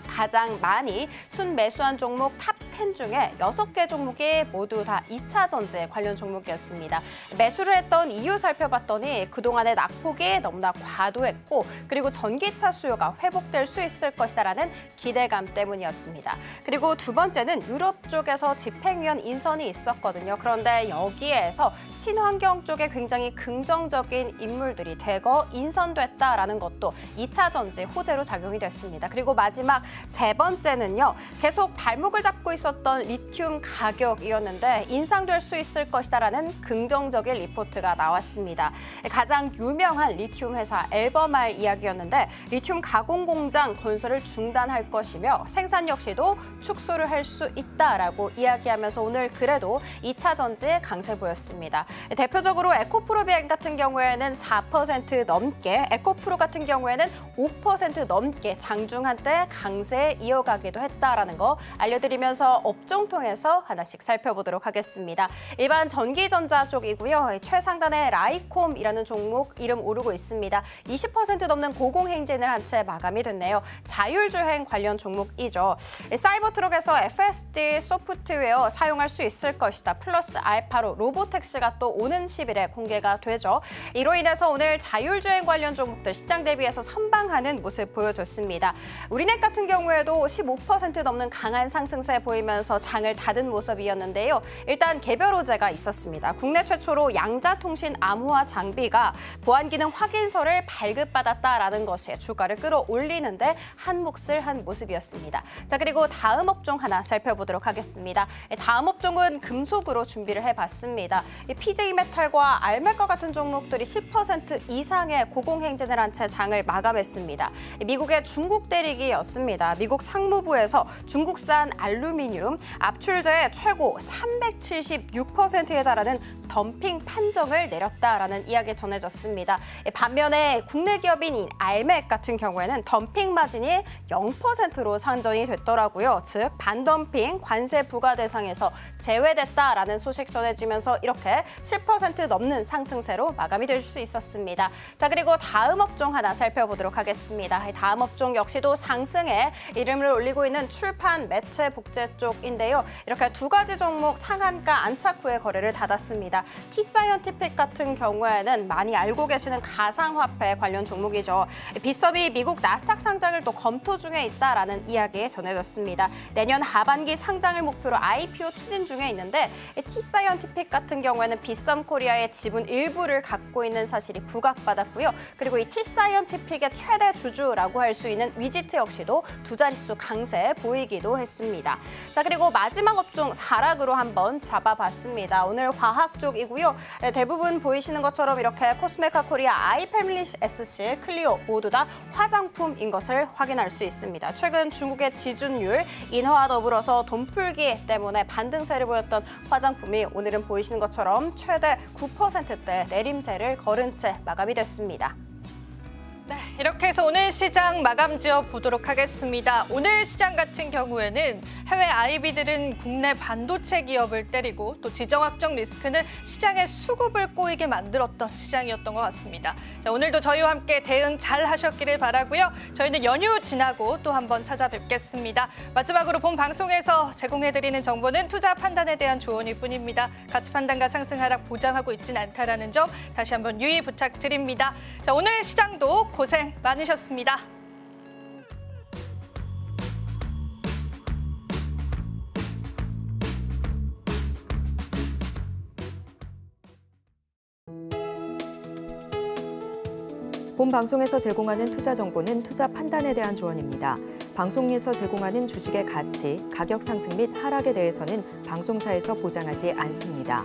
가장 많이 순매수한 종목 탑 10 중에 6개 종목이 모두 다 2차 전지 관련 종목이었습니다. 매수를 했던 이유 살펴봤더니 그동안의 낙폭이 너무나 과도했고 그리고 전기차 수요가 회복될 수 있을 것이다라는 기대감 때문이었습니다. 그리고 두 번째는 유럽 쪽에서 집행위원 인선이 있었거든요. 그런데 여기에서 친환경 쪽에 굉장히 긍정적인 인물들이 대거 인선됐다라는 것도 2차 전지 호재로 작용이 됐습니다. 그리고 마지막 세 번째는요. 계속 발목을 잡고 있었던 리튬 가격이었는데 인상될 수 있을 것이다라는 긍정적인 리포트가 나왔습니다. 가장 유명한 리튬 회사 엘버말 이야기였는데 리튬 가공 공장 건설을 중단할 것이며 생산 역시도 축소를 할 수 있다라고 이야기하면서 오늘 그래도 2차 전지에 강세 보였습니다. 대표적으로 에코프로비앙 같은 경우에는 4% 넘게, 에코프로 같은 경우에는 5% 넘게 장중 한때 강세 이어가기도 했다라는 거 알려드리면서 업종 통해서 하나씩 살펴보도록 하겠습니다. 일반 전기전자 쪽이고요. 최상단에 라이콤이라는 종목 이름 오르고 있습니다. 20% 넘는 고공행진을 한 채 마감이 됐네요. 자율주행 관련 종목이죠. 사이버트럭에서 FSD 소프트웨어 사용할 수 있을 것이다. 플러스 알파로 로보택시가 또 오는 10일에 공개가 되죠. 이로 인해서 오늘 자율주행 관련 종목들 시장 대비해서 선방하는 모습 보여줬습니다. 우리넷 같은 경우에도 15% 넘는 강한 상승세 보이면서 장을 닫은 모습이었는데요. 일단 개별 호재가 있었습니다. 국내 최초로 양자통신 암호화 장비가 보안 기능 확인서를 발급받았다라는 것이 주가를 끌어올리는데 한 몫을 한 모습이었습니다. 자, 그리고 다음 업종 하나 살펴보도록 하겠습니다. 다음 업종은 금속으로 준비를 해봤습니다. PJ메탈과 알메카 같은 종목들이 10% 이상의 고공행진을 한 채 장을 마감했습니다. 미국의 중국 대리기였습니다. 미국 상무부에서 중국산 알루미늄 압출제의 최고 376%에 달하는 덤핑 판정을 내렸다라는 이야기 전해졌습니다. 반면에 국내 기업인 알맥 같은 경우에는 덤핑 마진이 0%로 상정이 됐더라고요. 즉 반덤핑 관세 부과 대상에서 제외됐다라는 소식 전해지면서 이렇게 10% 넘는 상승세로 마감이 될 수 있었습니다. 자, 그리고 다음 업종 하나 살펴보도록 하겠습니다. 다음 업종 역시도 상승에 이름을 올리고 있는 출판, 매체, 복제 쪽인데요. 이렇게 두 가지 종목 상한가 안착 후에 거래를 닫았습니다. T사이언티픽 같은 경우에는 많이 알고 계시는 가상화폐 관련 종목이죠. 빗썸이 미국 나스닥 상장을 또 검토 중에 있다라는 이야기 전해졌습니다. 내년 하반기 상장을 목표로 IPO 추진 중에 있는데 T사이언티픽 같은 경우에는 빗썸 코리아의 지분 일부를 갖고 있는 사실이 부각받았고요. 그리고 이 T사이언티픽의 최대 주주라고 할 수 있는 위지트 역시도 두 자릿수 강세 보이기도 했습니다. 자, 그리고 마지막 업종 사락으로 한번 잡아봤습니다. 오늘 화학 쪽이고요. 대부분 보이시는 것처럼 이렇게 코스메카 코리아, 아이패밀리 SC, 클리오 모두 다 화장품인 것을 확인할 수 있습니다. 최근 중국의 지준율 인하와 더불어서 돈풀기 때문에 반등세를 보였던 화장품이 오늘은 보이시는 것처럼 최대 9%대 내림세를 걸은 채 마감이 됐습니다. 네, 이렇게 해서 오늘 시장 마감 지어 보도록 하겠습니다. 오늘 시장 같은 경우에는 해외 IB들은 국내 반도체 기업을 때리고 또 지정 확정 리스크는 시장의 수급을 꼬이게 만들었던 시장이었던 것 같습니다. 자, 오늘도 저희와 함께 대응 잘 하셨기를 바라고요. 저희는 연휴 지나고 또 한번 찾아뵙겠습니다. 마지막으로 본 방송에서 제공해드리는 정보는 투자 판단에 대한 조언일 뿐입니다. 가치 판단과 상승 하락 보장하고 있진 않다라는 점 다시 한번 유의 부탁드립니다. 자, 오늘 시장도 고생 많으셨습니다. 본 방송에서 제공하는 투자 정보는 투자 판단에 대한 조언입니다. 방송에서 제공하는 주식의 가치, 가격 상승 및 하락에 대해서는 방송사에서 보장하지 않습니다.